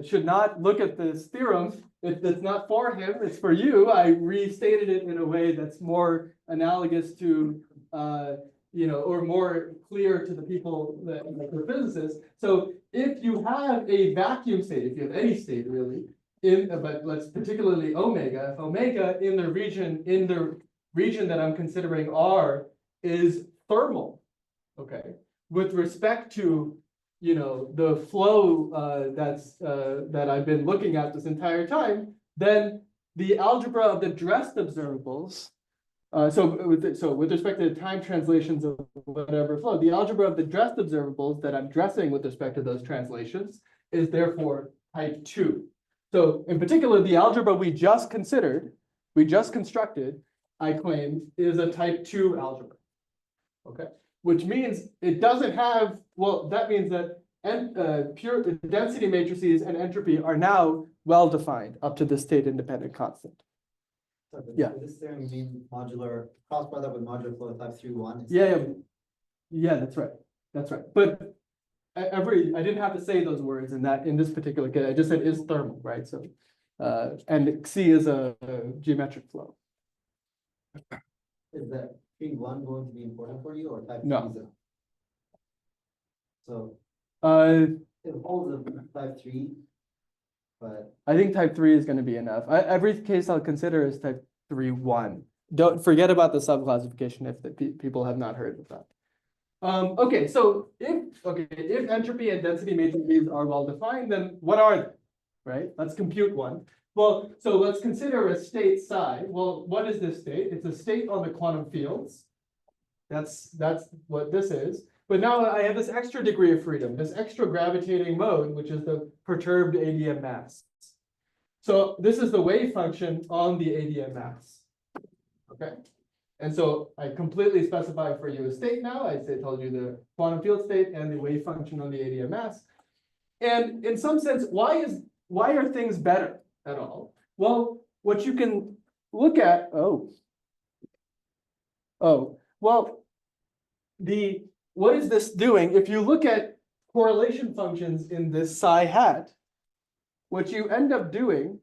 should not look at this theorem. It's not for him, it's for you. I restated it in a way that's more analogous to, or more clear to the people that are physicists. So if you have a vacuum state, if you have any state really, but let's particularly omega, if omega in the region that I'm considering R is thermal, okay, with respect to the flow that I've been looking at this entire time, then the algebra of the dressed observables, so with respect to the time translations of whatever flow, the algebra of the dressed observables that I'm dressing with respect to those translations is therefore type 2. So in particular, the algebra we just constructed, I claim, is a type 2 algebra. Okay, which means it doesn't have, well, that means that pure density matrices and entropy are now well defined up to the state independent constant. So Yeah. This theorem means modular cross product with modular flow type 3-1. Yeah, that's right. That's right. But I didn't have to say those words in this particular case. I just said is thermal, right? So and C is a geometric flow. Is that 3-1 going to be important for you, or type 3? No. So it holds a type 3, but I think type 3 is going to be enough. Every case I'll consider is type 3-1. Don't forget about the subclassification if the people have not heard of that. Okay, so if entropy and density matrices are well defined, then what are they? Right? Let's compute one. Well, so let's consider a state psi. Well, what is this state? It's a state on the quantum fields. That's what this is. But now I have this extra degree of freedom, this extra gravitating mode, which is the perturbed ADM mass. So this is the wave function on the ADM mass. Okay. And so I completely specify for you a state now. I told you the quantum field state and the wave function on the ADM mass. And in some sense, why are things better at all? Well, what you can look at, well, what is this doing? If you look at correlation functions in this psi hat, what you end up doing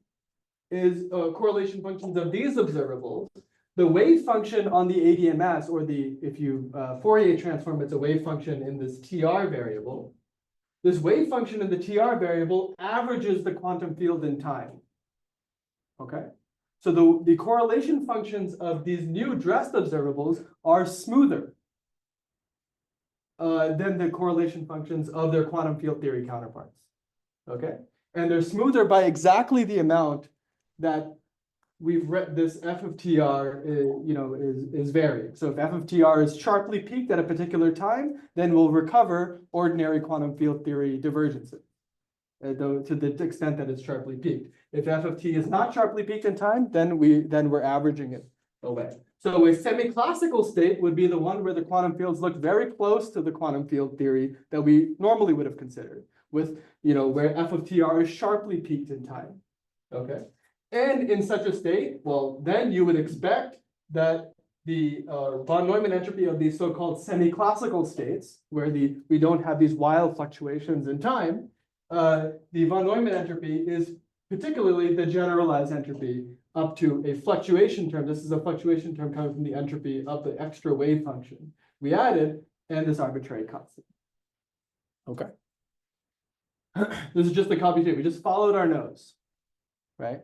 is correlation functions of these observables. The wave function on the ADM mass, or if you Fourier transform, it's a wave function in this TR variable. This wave function in the TR variable averages the quantum field in time. Okay, so the correlation functions of these new dressed observables are smoother than the correlation functions of their quantum field theory counterparts. Okay, and they're smoother by exactly the amount that we've read this f of tr is varying. So if f of tr is sharply peaked at a particular time, then we'll recover ordinary quantum field theory divergences to the extent that it's sharply peaked. If f of t is not sharply peaked in time, then we're averaging it away. So a semi-classical state would be the one where the quantum fields look very close to the quantum field theory that we normally would have considered, with where f of tr is sharply peaked in time. Okay. And in such a state, well, then you would expect that the von Neumann entropy of these so-called semi-classical states, where we don't have these wild fluctuations in time, the von Neumann entropy is particularly the generalized entropy up to a fluctuation term. This is a fluctuation term coming from the entropy of the extra wave function we added, and this arbitrary constant. Okay. This is just the computation. We just followed our nose, right?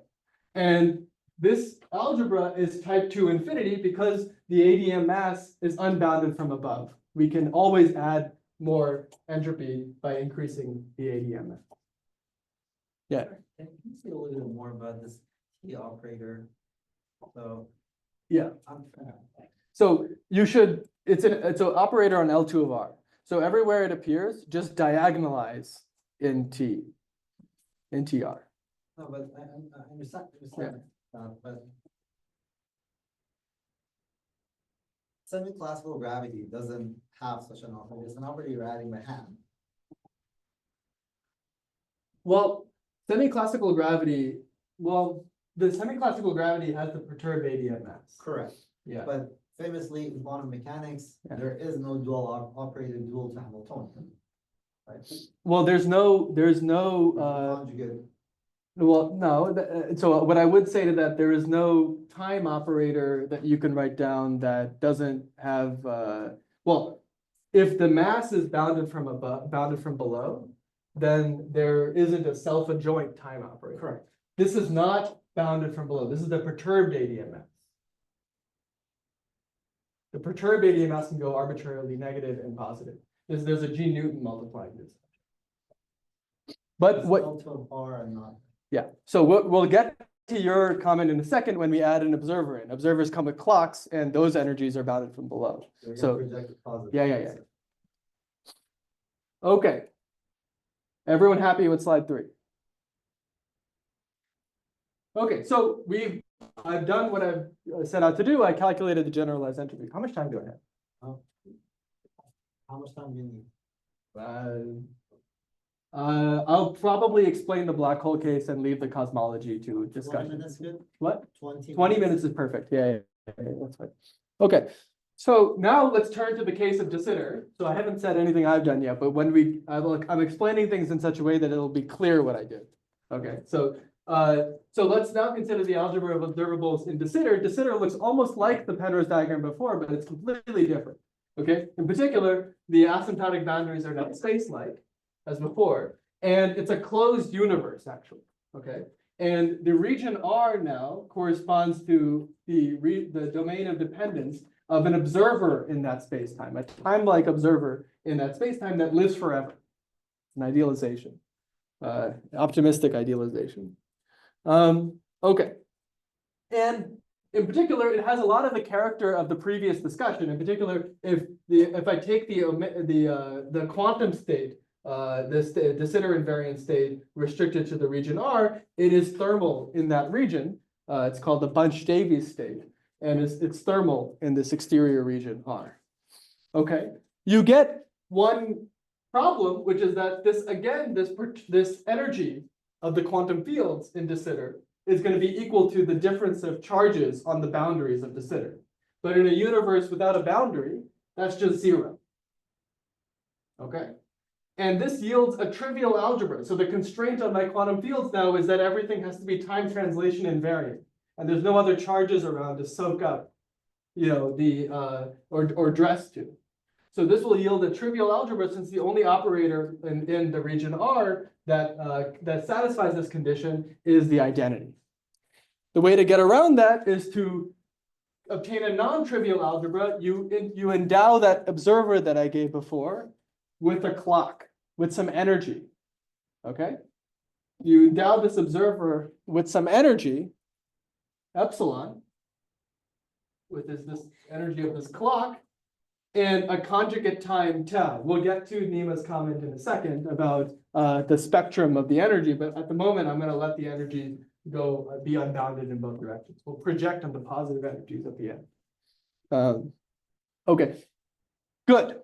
And this algebra is type 2 infinity because the ADM mass is unbounded from above. We can always add more entropy by increasing the ADM mass. Yeah. Can you say a little bit more about this T operator? So Yeah. So you should, it's an operator on L2 of R. So everywhere it appears, just diagonalize in T, in TR. no, but I understand. But semi-classical gravity doesn't have such an operator. It's an operator you're adding by hand. Well, semi-classical gravity, the semi-classical gravity has the perturbed ADM mass. Correct. Yeah. But famously in quantum mechanics, there is no dual operator dual to Hamiltonian. Right? Well, there's no Conjugate. well, no. So what I would say to that, there is no time operator that you can write down that doesn't have, well, if the mass is bounded from above, bounded from below, then there isn't a self-adjoint time operator. Correct. This is not bounded from below. This is the perturbed ADM mass. The perturbed ADM mass can go arbitrarily negative and positive. There's a G Newton multiplying this. But what? L2 R and not. Yeah. So we'll get to your comment in a second when we add an observer in. Observers come with clocks, and those energies are bounded from below. So yeah. Okay. Everyone happy with slide 3? Okay, so I've done what I've set out to do. I calculated the generalized entropy. How much time do I have? How much time do you need? I'll probably explain the black hole case and leave the cosmology to 20 discussion. minutes good? What? 20 minutes is perfect. Yeah, that's fine. Okay, so now let's turn to the case of de Sitter. So I haven't said anything I've done yet, but when I'm explaining things in such a way that it'll be clear what I did. Okay, so let's now consider the algebra of observables in de Sitter. De Sitter looks almost like the Penrose diagram before, but it's completely different. Okay, in particular, the asymptotic boundaries are not space-like as before, and it's a closed universe actually. Okay, and the region R now corresponds to the domain of dependence of an observer in that space-time, a time-like observer in that space-time that lives forever. An idealization, optimistic idealization. Okay. And in particular, it has a lot of the character of the previous discussion. In particular, if I take the quantum state, the Sitter invariant state restricted to the region R, it is thermal in that region. It's called the Bunch-Davies state, and it's thermal in this exterior region R. Okay, you get one problem, which is that this energy of the quantum fields in de Sitter is going to be equal to the difference of charges on the boundaries of de Sitter. But in a universe without a boundary, that's just zero. Okay. And this yields a trivial algebra. So the constraint on my quantum fields now is that everything has to be time translation invariant. And there's no other charges around to soak up, or dress to. So this will yield a trivial algebra, since the only operator in the region R that satisfies this condition is the identity. The way to get around that is to obtain a non-trivial algebra. You endow that observer that I gave before with a clock, with some energy. Okay? You endow this observer with some energy, epsilon, with this energy of this clock, and a conjugate time tau. We'll get to Nima's comment in a second about the spectrum of the energy, but at the moment, I'm going to let the energy be unbounded in both directions. We'll project on the positive energies at the end. Okay, good.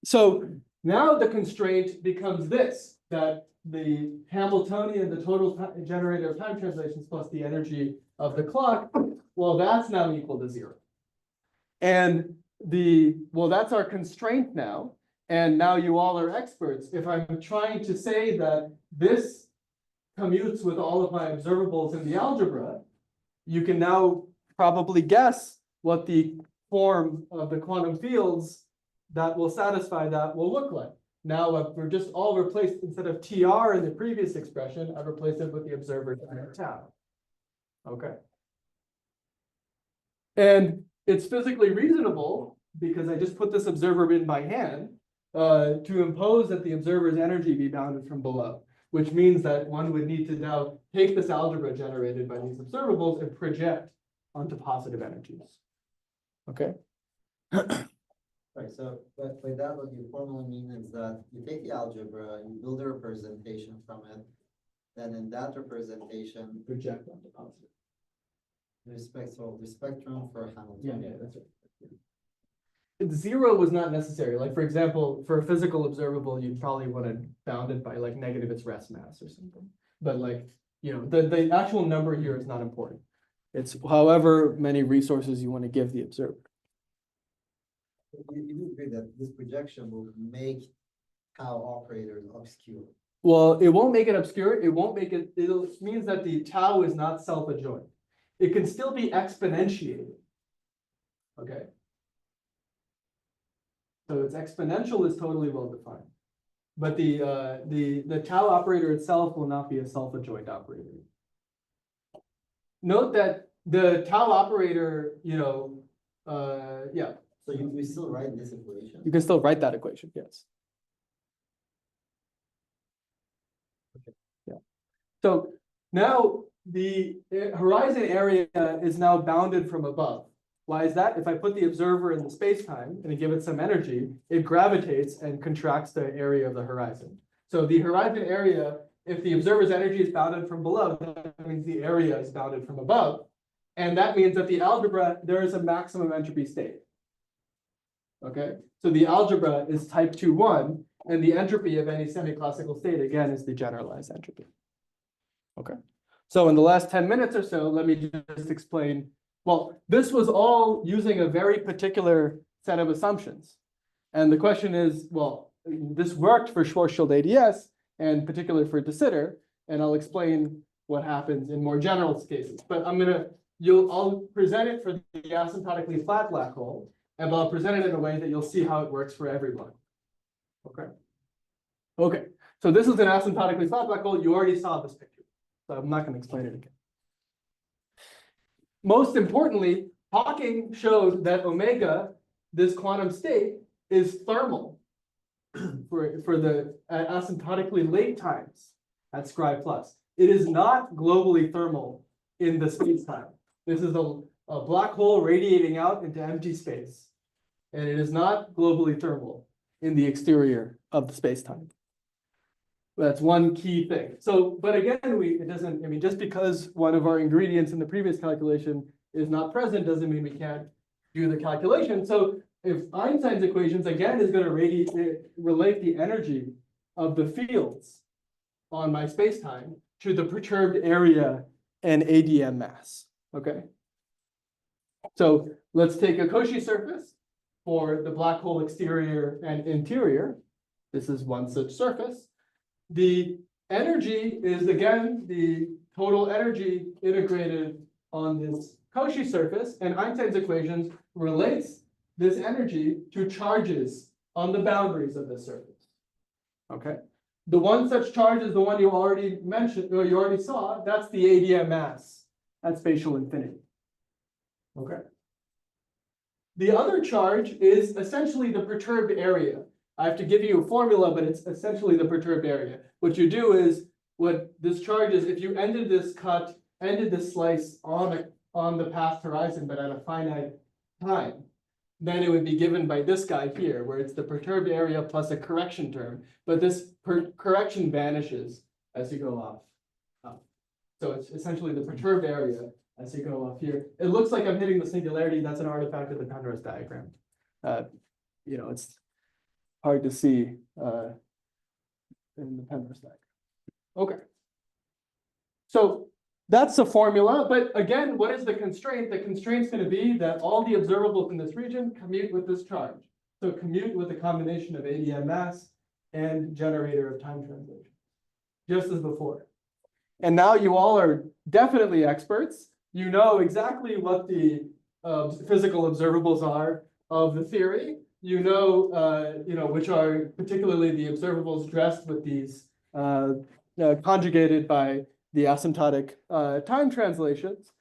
So now the constraint becomes this, that the Hamiltonian, the total generator of time translations plus the energy of the clock, well, that's now equal to zero. And that's our constraint now. And now you all are experts. If I'm trying to say that this commutes with all of my observables in the algebra, you can now probably guess what the form of the quantum fields that will satisfy that will look like. Now we're just all replaced, instead of TR in the previous expression, I've replaced it with the observer tau. Okay. And it's physically reasonable, because I just put this observer in by hand, to impose that the observer's energy be bounded from below, which means that one would need to now take this algebra generated by these observables and project onto positive energies. Okay. Right, so by that, what you formally mean is that you take the algebra, you build a representation from it, then in that representation, Project onto positive. the spectrum for Hamilton. Yeah, that's right. Zero was not necessary. Like, for example, for a physical observable, you'd probably want to bound it by like negative its rest mass or something. But like, the actual number here is not important. It's however many resources you want to give the observer. You do agree that this projection will make tau operators obscure. Well, it won't make it obscure. It won't make it, it means that the tau is not self-adjoint. It can still be exponentiated. Okay. So its exponential is totally well defined. But the tau operator itself will not be a self-adjoint operator. Note that the tau operator, yeah. So we still write this equation. You can still write that equation, yes. Okay. Yeah. So now the horizon area is now bounded from above. Why is that? If I put the observer in the space-time and I give it some energy, it gravitates and contracts the area of the horizon. So the horizon area, if the observer's energy is bounded from below, that means the area is bounded from above. And that means that the algebra, there is a maximum entropy state. Okay, so the algebra is type 2-1, and the entropy of any semi-classical state, again, is the generalized entropy. Okay, so in the last 10 minutes or so, let me just explain. Well, this was all using a very particular set of assumptions. And the question is, well, this worked for Schwarzschild-AdS, and particularly for de Sitter, and I'll explain what happens in more general cases. But I'll present it for the asymptotically flat black hole, and I'll present it in a way that you'll see how it works for everyone. Okay. Okay. So this is an asymptotically flat black hole. You already saw this picture, so I'm not going to explain it again. Most importantly, Hawking showed that omega, this quantum state, is thermal for the asymptotically late times at Scri plus. It is not globally thermal in the space-time. This is a black hole radiating out into empty space. And it is not globally thermal in the exterior of the space-time. That's one key thing. So, but again, it doesn't, I mean, just because one of our ingredients in the previous calculation is not present doesn't mean we can't do the calculation. So if Einstein's equations, again, is going to relate the energy of the fields on my space-time to the perturbed area and ADM mass, okay? So let's take a Cauchy surface for the black hole exterior and interior. This is one such surface. The energy is, again, the total energy integrated on this Cauchy surface, and Einstein's equations relates this energy to charges on the boundaries of this surface. Okay. The one such charge is the one you already mentioned, or you already saw. That's the ADM mass at spatial infinity. Okay. The other charge is essentially the perturbed area. I have to give you a formula, but it's essentially the perturbed area. What you do is, what this charge is, if you ended this slice on the past horizon, but at a finite time, then it would be given by this guy here, where it's the perturbed area plus a correction term. But this correction vanishes as you go off. So it's essentially the perturbed area as you go off here. It looks like I'm hitting the singularity. That's an artifact of the Penrose diagram. You know, it's hard to see in the Penrose diagram. Okay. So that's the formula, but again, what is the constraint? The constraint is going to be that all the observables in this region commute with this charge. So commute with a combination of ADM mass and generator of time translation, just as before. And now you all are definitely experts. You know exactly what the physical observables are of the theory. You know, which are particularly the observables dressed with these conjugated by the asymptotic time translations.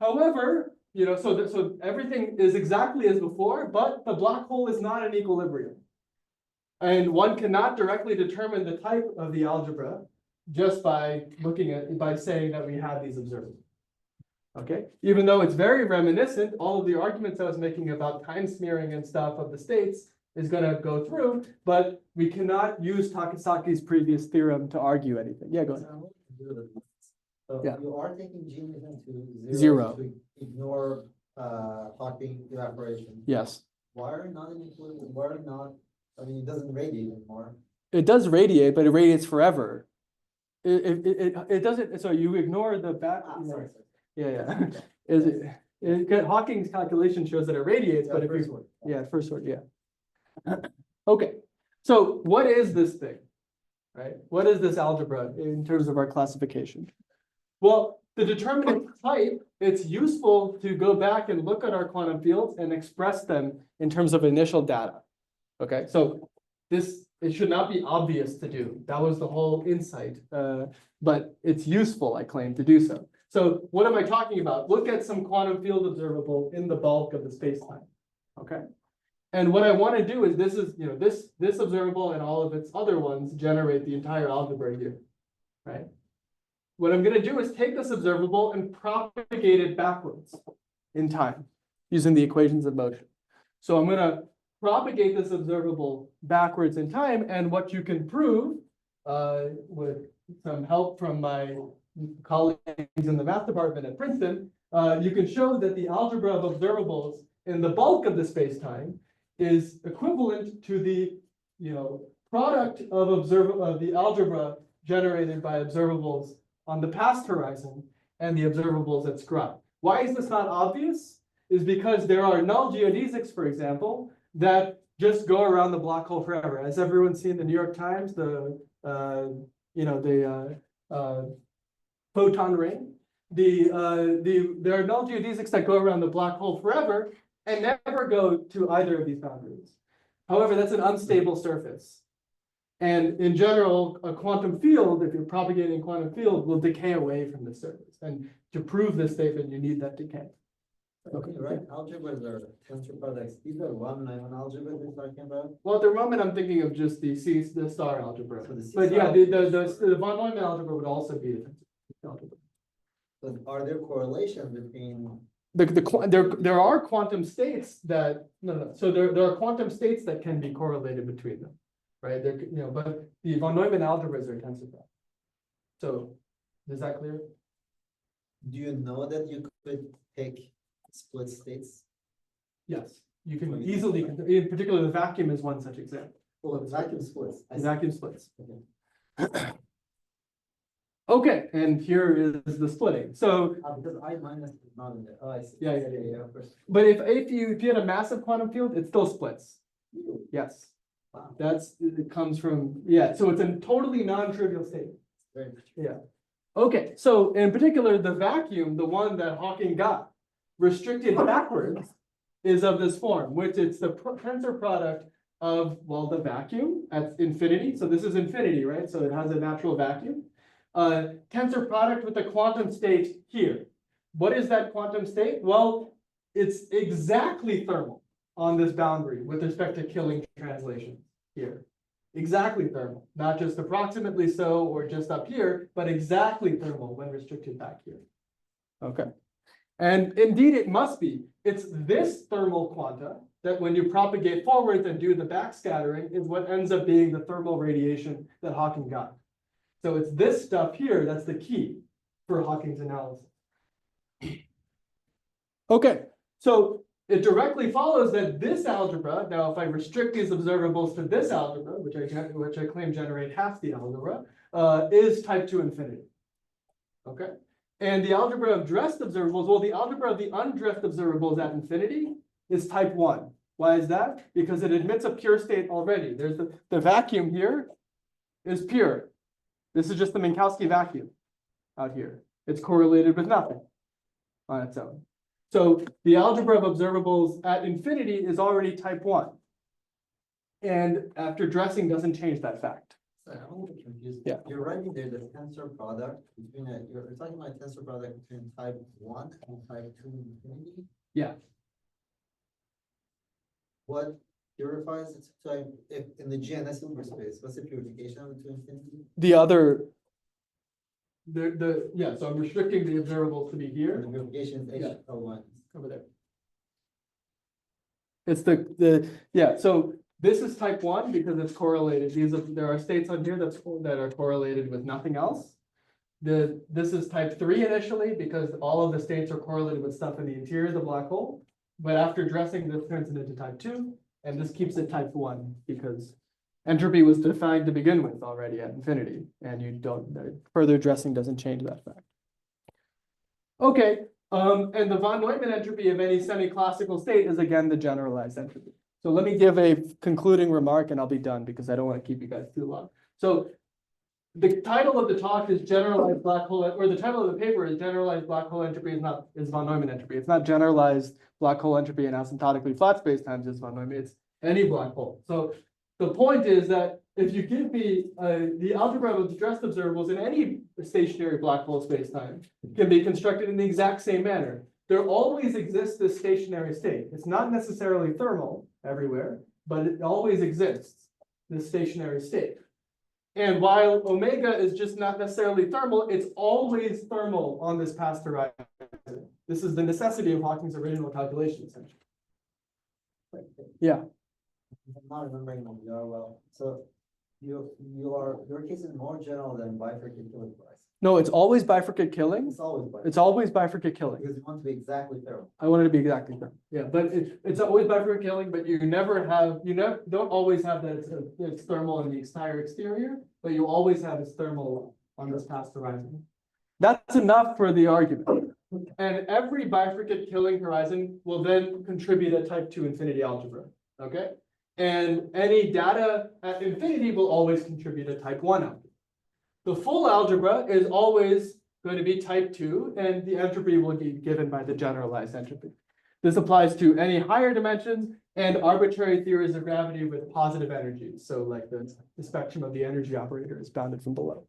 However, you know, so everything is exactly as before, but the black hole is not in equilibrium. And one cannot directly determine the type of the algebra just by saying that we have these observables. Okay, even though it's very reminiscent, all of the arguments I was making about time smearing and stuff of the states is going to go through, but we cannot use Takasaki's previous theorem to argue anything. Yeah, go ahead. So Yeah. you are taking G to Zero. to ignore Hawking evaporation. Yes. Why are not in equilibrium? Why are not? I mean, it doesn't radiate anymore. It does radiate, but it radiates forever. It doesn't. So you ignore the back. Sorry. Yeah. Is it? Hawking's calculation shows that it radiates, but if you, first word, yeah. Okay. So what is this thing? Right? What is this algebra in terms of our classification? Well, the determinant type, it's useful to go back and look at our quantum fields and express them in terms of initial data. Okay, so it should not be obvious to do. That was the whole insight, but it's useful, I claim, to do so. So what am I talking about? Look at some quantum field observable in the bulk of the spacetime. Okay. And what I want to do is this observable and all of its other ones generate the entire algebra here, right? What I'm going to do is take this observable and propagate it backwards in time using the equations of motion. So I'm going to propagate this observable backwards in time, and what you can prove with some help from my colleagues in the math department at Princeton, you can show that the algebra of observables in the bulk of the spacetime is equivalent to the product of the algebra generated by observables on the past horizon and the observables at Scri. Why is this not obvious? Is because there are null geodesics, for example, that just go around the black hole forever. As everyone's seen the New York Times, the photon ring. There are null geodesics that go around the black hole forever and never go to either of these boundaries. However, that's an unstable surface. And in general, a quantum field, if you're propagating a quantum field, will decay away from the surface. And to prove this statement, you need that decay. Okay, right, algebras are tensor products, these are one-Neumann algebras we're talking about. Well, at the moment, I'm thinking of just the star algebra. So the C But star yeah, algebra. the von Neumann algebra would also be a tensor algebra. So are there correlations between, There are quantum states that, no, so there are quantum states that can be correlated between them, right? There, but the von Neumann algebras are tensor products. So, is that clear? do you know that you could take split states? Yes, you can easily, in particular, the vacuum is one such example. Well, vacuum splits. I see. Vacuum splits. Okay. Okay, and here is the splitting. So, Because I minus is not in there. Oh, I see. Yeah, of course. but if you had a massive quantum field, it still splits. Yes, Wow. it comes from, yeah, so it's a totally non-trivial state. Very Yeah. Okay, so in particular, the vacuum, the one that Hawking got, restricted backwards, is of this form, which it's the tensor product of, well, the vacuum at infinity. So this is infinity, right? So it has a natural vacuum. Tensor product with the quantum state here. What is that quantum state? Well, it's exactly thermal on this boundary with respect to killing translation here. Exactly thermal, not just approximately so or just up here, but exactly thermal when restricted back here. Okay. And indeed it must be. It's this thermal quanta that when you propagate forwards and do the backscattering is what ends up being the thermal radiation that Hawking got. So it's this stuff here that's the key for Hawking's analysis. Okay, so it directly follows that this algebra, now if I restrict these observables to this algebra, which I claim generate half the algebra, is type 2 infinity. Okay, and the algebra of dressed observables, well, the algebra of the undressed observables at infinity is type 1. Why is that? Because it admits a pure state already. There's the vacuum here is pure. This is just the Minkowski vacuum out here. It's correlated with nothing on its own. So the algebra of observables at infinity is already type 1. And after dressing doesn't change that fact. Sorry, I'm a little bit confused. Yeah. You're writing there the tensor product between you're talking about tensor product between type 1 and type 2 infinity. Yeah. What purifies it? So if in the GNS space, what's the purification of it to infinity? The other, yeah, so I'm restricting the observables to be And here, the purification is Yeah. H01. over there. It's yeah, so this is type 1 because it's correlated. There are states on here that are correlated with nothing else. This is type 3 initially because all of the states are correlated with stuff in the interior of the black hole. But after dressing, this turns it into type 2, and this keeps it type 1 because entropy was defined to begin with already at infinity, and further dressing doesn't change that fact. Okay, and the von Neumann entropy of any semi-classical state is again the generalized entropy. So let me give a concluding remark and I'll be done because I don't want to keep you guys too long. So the title of the talk is generalized black hole, or the title of the paper is generalized black hole entropy is von Neumann entropy. It's not generalized black hole entropy in asymptotically flat spacetimes is von Neumann, it's any black hole. So the point is that if you give me the algebra of dressed observables in any stationary black hole spacetime can be constructed in the exact same manner. There always exists this stationary state. It's not necessarily thermal everywhere, but it always exists, this stationary state. And while omega is just not necessarily thermal, it's always thermal on this past horizon. This is the necessity of Hawking's original calculation, essentially. Yeah. I'm not remembering them well. So your case is more general than bifurcated killing price. No, it's always bifurcate killing. It's always bifurcated. It's always bifurcate killing. Because you want to be exactly thermal. I wanted to be exactly thermal. Yeah, but it's always bifurcate killing, but you don't always have that it's thermal in the entire exterior, but you always have it's thermal on this past horizon. That's enough for the argument. And every bifurcate killing horizon will then contribute a type 2 infinity algebra. Okay. And any data at infinity will always contribute a type 1 algebra. The full algebra is always going to be type 2, and the entropy will be given by the generalized entropy. This applies to any higher dimensions and arbitrary theories of gravity with positive energies. So like the spectrum of the energy operator is bounded from below.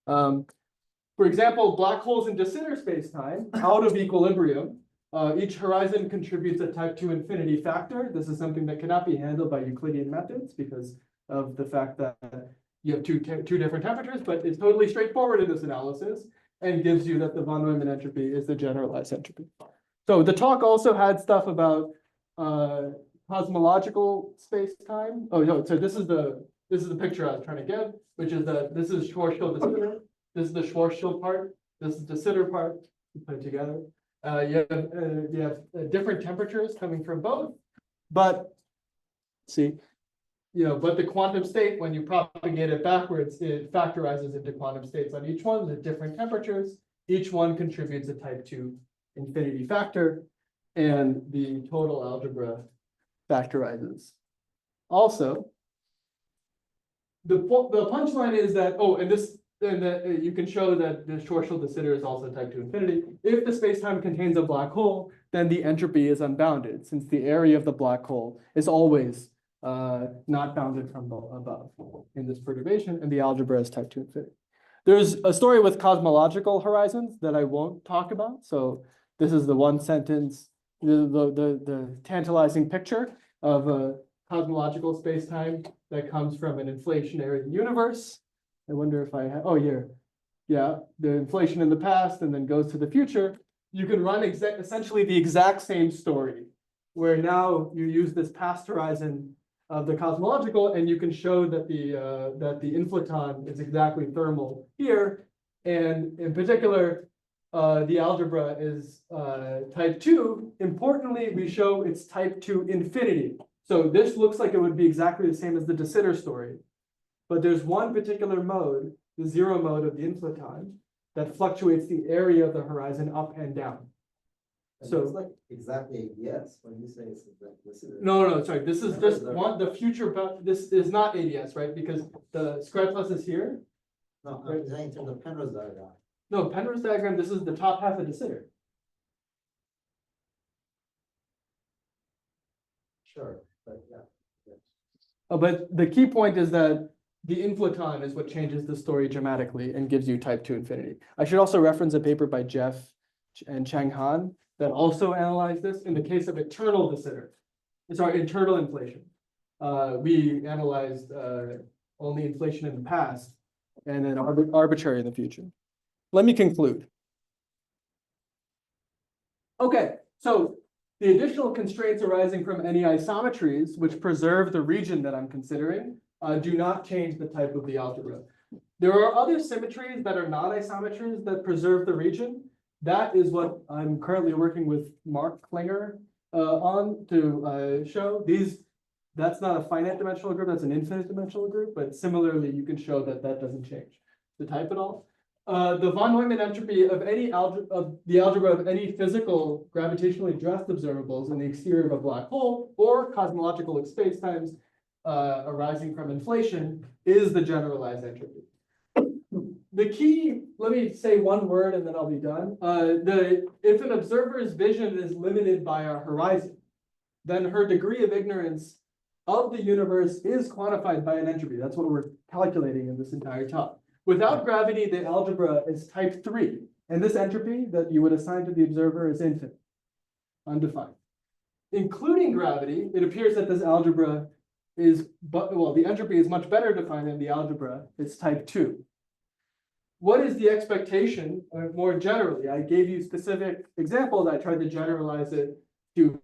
For example, black holes in de Sitter spacetime out of equilibrium Each horizon contributes a type 2 infinity factor. This is something that cannot be handled by Euclidean methods because of the fact that you have two different temperatures, but it's totally straightforward in this analysis and gives you that the von Neumann entropy is the generalized entropy. So the talk also had stuff about cosmological space-time. Oh no, so this is the picture I was trying to give, which is that this is Schwarzschild de Sitter. This is the Schwarzschild part. This is the Sitter part. You put it together. You have different temperatures coming from both, but see, but the quantum state, when you propagate it backwards, it factorizes into quantum states on each one with different temperatures. Each one contributes a type 2 infinity factor, and the total algebra factorizes. Also, the punchline is that, you can show that the Schwarzschild de Sitter is also type 2 infinity. If the spacetime contains a black hole, then the entropy is unbounded, since the area of the black hole is always not bounded from above in this perturbation, and the algebra is type 2 infinity. There's a story with cosmological horizons that I won't talk about. So this is the one sentence, the tantalizing picture of a cosmological spacetime that comes from an inflationary universe. I wonder if I have, the inflation in the past and then goes to the future. You can run essentially the exact same story, where now you use this past horizon of the cosmological, and you can show that the inflaton is exactly thermal here, and in particular, the algebra is type 2. Importantly, we show it's type 2 infinity. So this looks like it would be exactly the same as the de Sitter story, but there's one particular mode, the zero mode of the inflaton, that fluctuates the area of the horizon up and down. So it's like exactly yes when you say it's this is. No, sorry. This is just the future. This is not ADS, right? Because the square plus is here. No, I'm saying in terms of Penrose diagram. No, Penrose diagram. This is the top half of de Sitter. Sure, but yeah. But the key point is that the inflaton is what changes the story dramatically and gives you type 2 infinity. I should also reference a paper by Jeff and Chang Han that also analyzed this in the case of eternal de Sitter. Sorry, internal inflation. We analyzed only inflation in the past and then arbitrary in the future. Let me conclude. Okay, so the additional constraints arising from any isometries which preserve the region that I'm considering do not change the type of the algebra. There are other symmetries that are non-isometries that preserve the region. That is what I'm currently working with Mark Klinger on to show. That's not a finite dimensional group, that's an infinite dimensional group, but similarly, you can show that that doesn't change the type at all. The von Neumann entropy of any algebra of any physical gravitationally dressed observables in the exterior of a black hole or cosmological spacetimes arising from inflation is the generalized entropy. The key, let me say one word and then I'll be done. If an observer's vision is limited by a horizon, then her degree of ignorance of the universe is quantified by an entropy. That's what we're calculating in this entire talk. Without gravity, the algebra is type 3, and this entropy that you would assign to the observer is infinite, undefined. Including gravity, it appears that this algebra the entropy is much better defined than the algebra. It's type 2. What is the expectation more generally? I gave you specific examples. I tried to generalize it to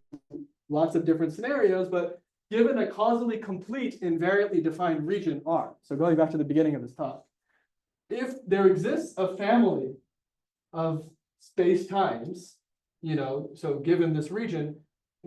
lots of different scenarios, but given a causally complete invariantly defined region R, so going back to the beginning of this talk, if there exists a family of spacetimes, so given this region,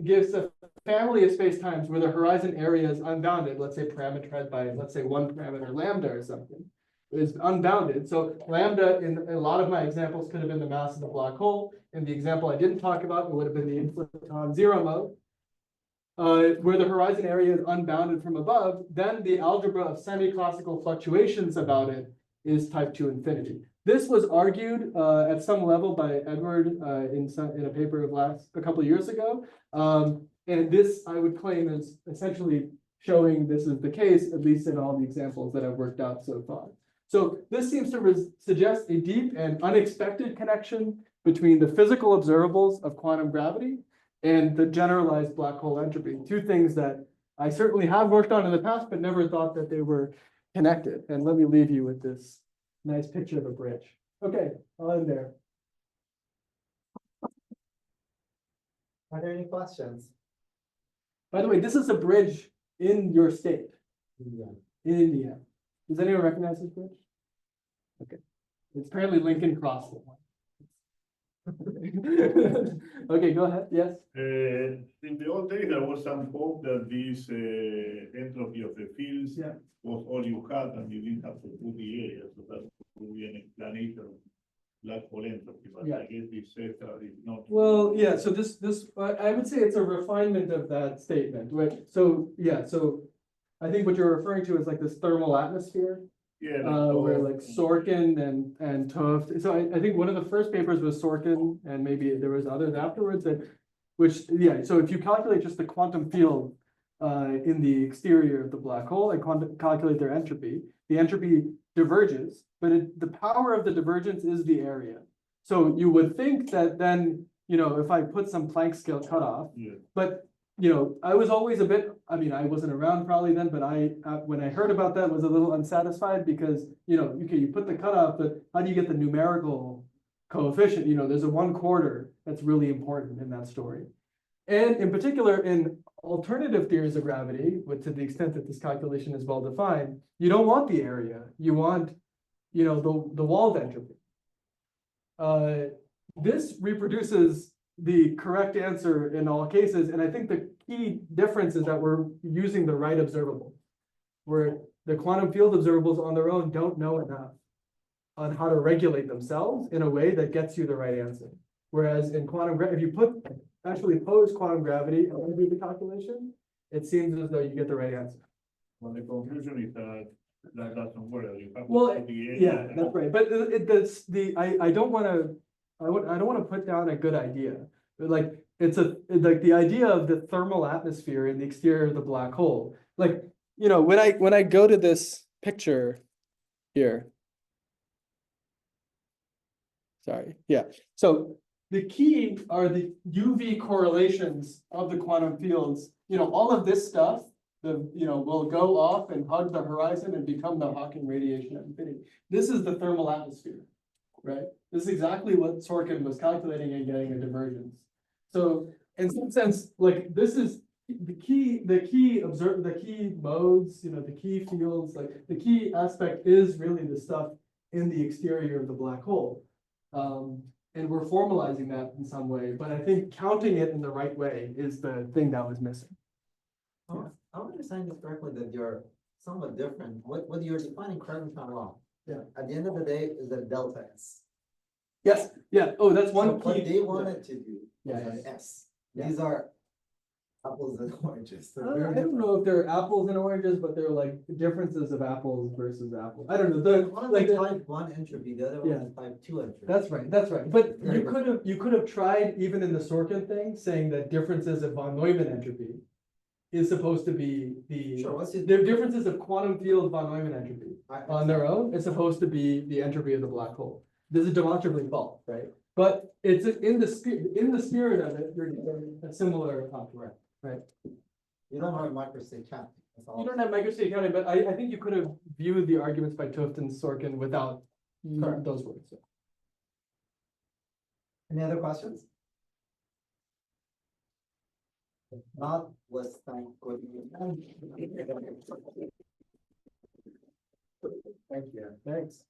gives a family of spacetimes where the horizon area is unbounded, let's say parameterized by, let's say, one parameter lambda or something, is unbounded. So lambda in a lot of my examples could have been the mass of the black hole. In the example I didn't talk about, it would have been the inflaton zero mode. Where the horizon area is unbounded from above, then the algebra of semi-classical fluctuations about it is type 2 infinity. This was argued at some level by Edward in a paper of a couple of years ago. And this, I would claim, is essentially showing this is the case, at least in all the examples that I've worked out so far. So this seems to suggest a deep and unexpected connection between the physical observables of quantum gravity and the generalized black hole entropy, two things that I certainly have worked on in the past, but never thought that they were connected. And let me leave you with this nice picture of a bridge. Okay, I'll end there. Are there any questions? By the way, this is a bridge in your state, Yeah. in India. Does anyone recognize this bridge? Okay, it's apparently Lincoln Cross. Okay, go ahead, yes? In the old days, there was some hope that this entropy of the fields Yeah. was all you had, and you didn't have to put the area, so that would be an explanation of black hole entropy, but Yeah. I guess this says that it's not. Well, yeah, so I would say it's a refinement of that statement, right? So, yeah, so I think what you're referring to is like this thermal atmosphere. Yeah. Where like Sorkin and Tuft, so I think one of the first papers was Sorkin, and maybe there was others afterwards that, which, yeah, so if you calculate just the quantum field in the exterior of the black hole and calculate their entropy, the entropy diverges, but the power of the divergence is the area. So you would think that then, you know, if I put some Planck scale cutoff, Yeah. but you know, I was always a bit, I mean, I wasn't around probably then, but when I heard about that, was a little unsatisfied because, you know, okay, you put the cutoff, but how do you get the numerical coefficient? You know, there's a 1/4 that's really important in that story. And in particular, in alternative theories of gravity, to the extent that this calculation is well defined, you don't want the area, you want, you know, the walled entropy. This reproduces the correct answer in all cases, and I think the key difference is that we're using the right observable, where the quantum field observables on their own don't know enough on how to regulate themselves in a way that gets you the right answer. Whereas in quantum gravity, if you actually pose quantum gravity and do the calculation, it seems as though you get the right answer. Well, the conclusion is that that doesn't work. You have to Well, put the area. yeah, that's right. But I don't want to. I don't want to put down a good idea. But like like the idea of the thermal atmosphere in the exterior of the black hole. Like, you know, when I go to this picture here. Sorry. Yeah. So the key are the UV correlations of the quantum fields. You know, all of this stuff, will go off and hug the horizon and become the Hawking radiation at infinity. This is the thermal atmosphere, right? This is exactly what Sorkin was calculating and getting a divergence. So in some sense, like this is the key modes, you know, the key fields, like the key aspect is really the stuff in the exterior of the black hole. And we're formalizing that in some way, but I think counting it in the right way is the thing that was missing. I understand this correctly that you're somewhat different. What you're defining, correct me if I'm wrong. Yeah. At the end of the day, is the delta S. Yes, yeah. Oh, that's So one what key. they wanted to do Yeah, was yeah, an S. yeah. These are apples and oranges. They're I very don't different. know if they're apples and oranges, but they're like differences of apples versus apples. I don't know. One Like is type 1 entropy, the other one Yeah. is type 2 entropy. That's right. That's right. But Very you could have tried even in the Sorkin thing saying that differences of von Neumann entropy is supposed to be the Sure, what's it? differences of quantum field von Neumann entropy I- on their own is supposed to be the entropy of the black hole. This is demonstrably false, right? But it's in the spirit of it, you're getting a similar outcome, right? You don't have microstate counting. That's all. You don't have microstate counting, but I think you could have viewed the arguments by Tuft and Sorkin without Correct. those words. Any other questions? If not, let's thank Gautam. Thank you. Thanks.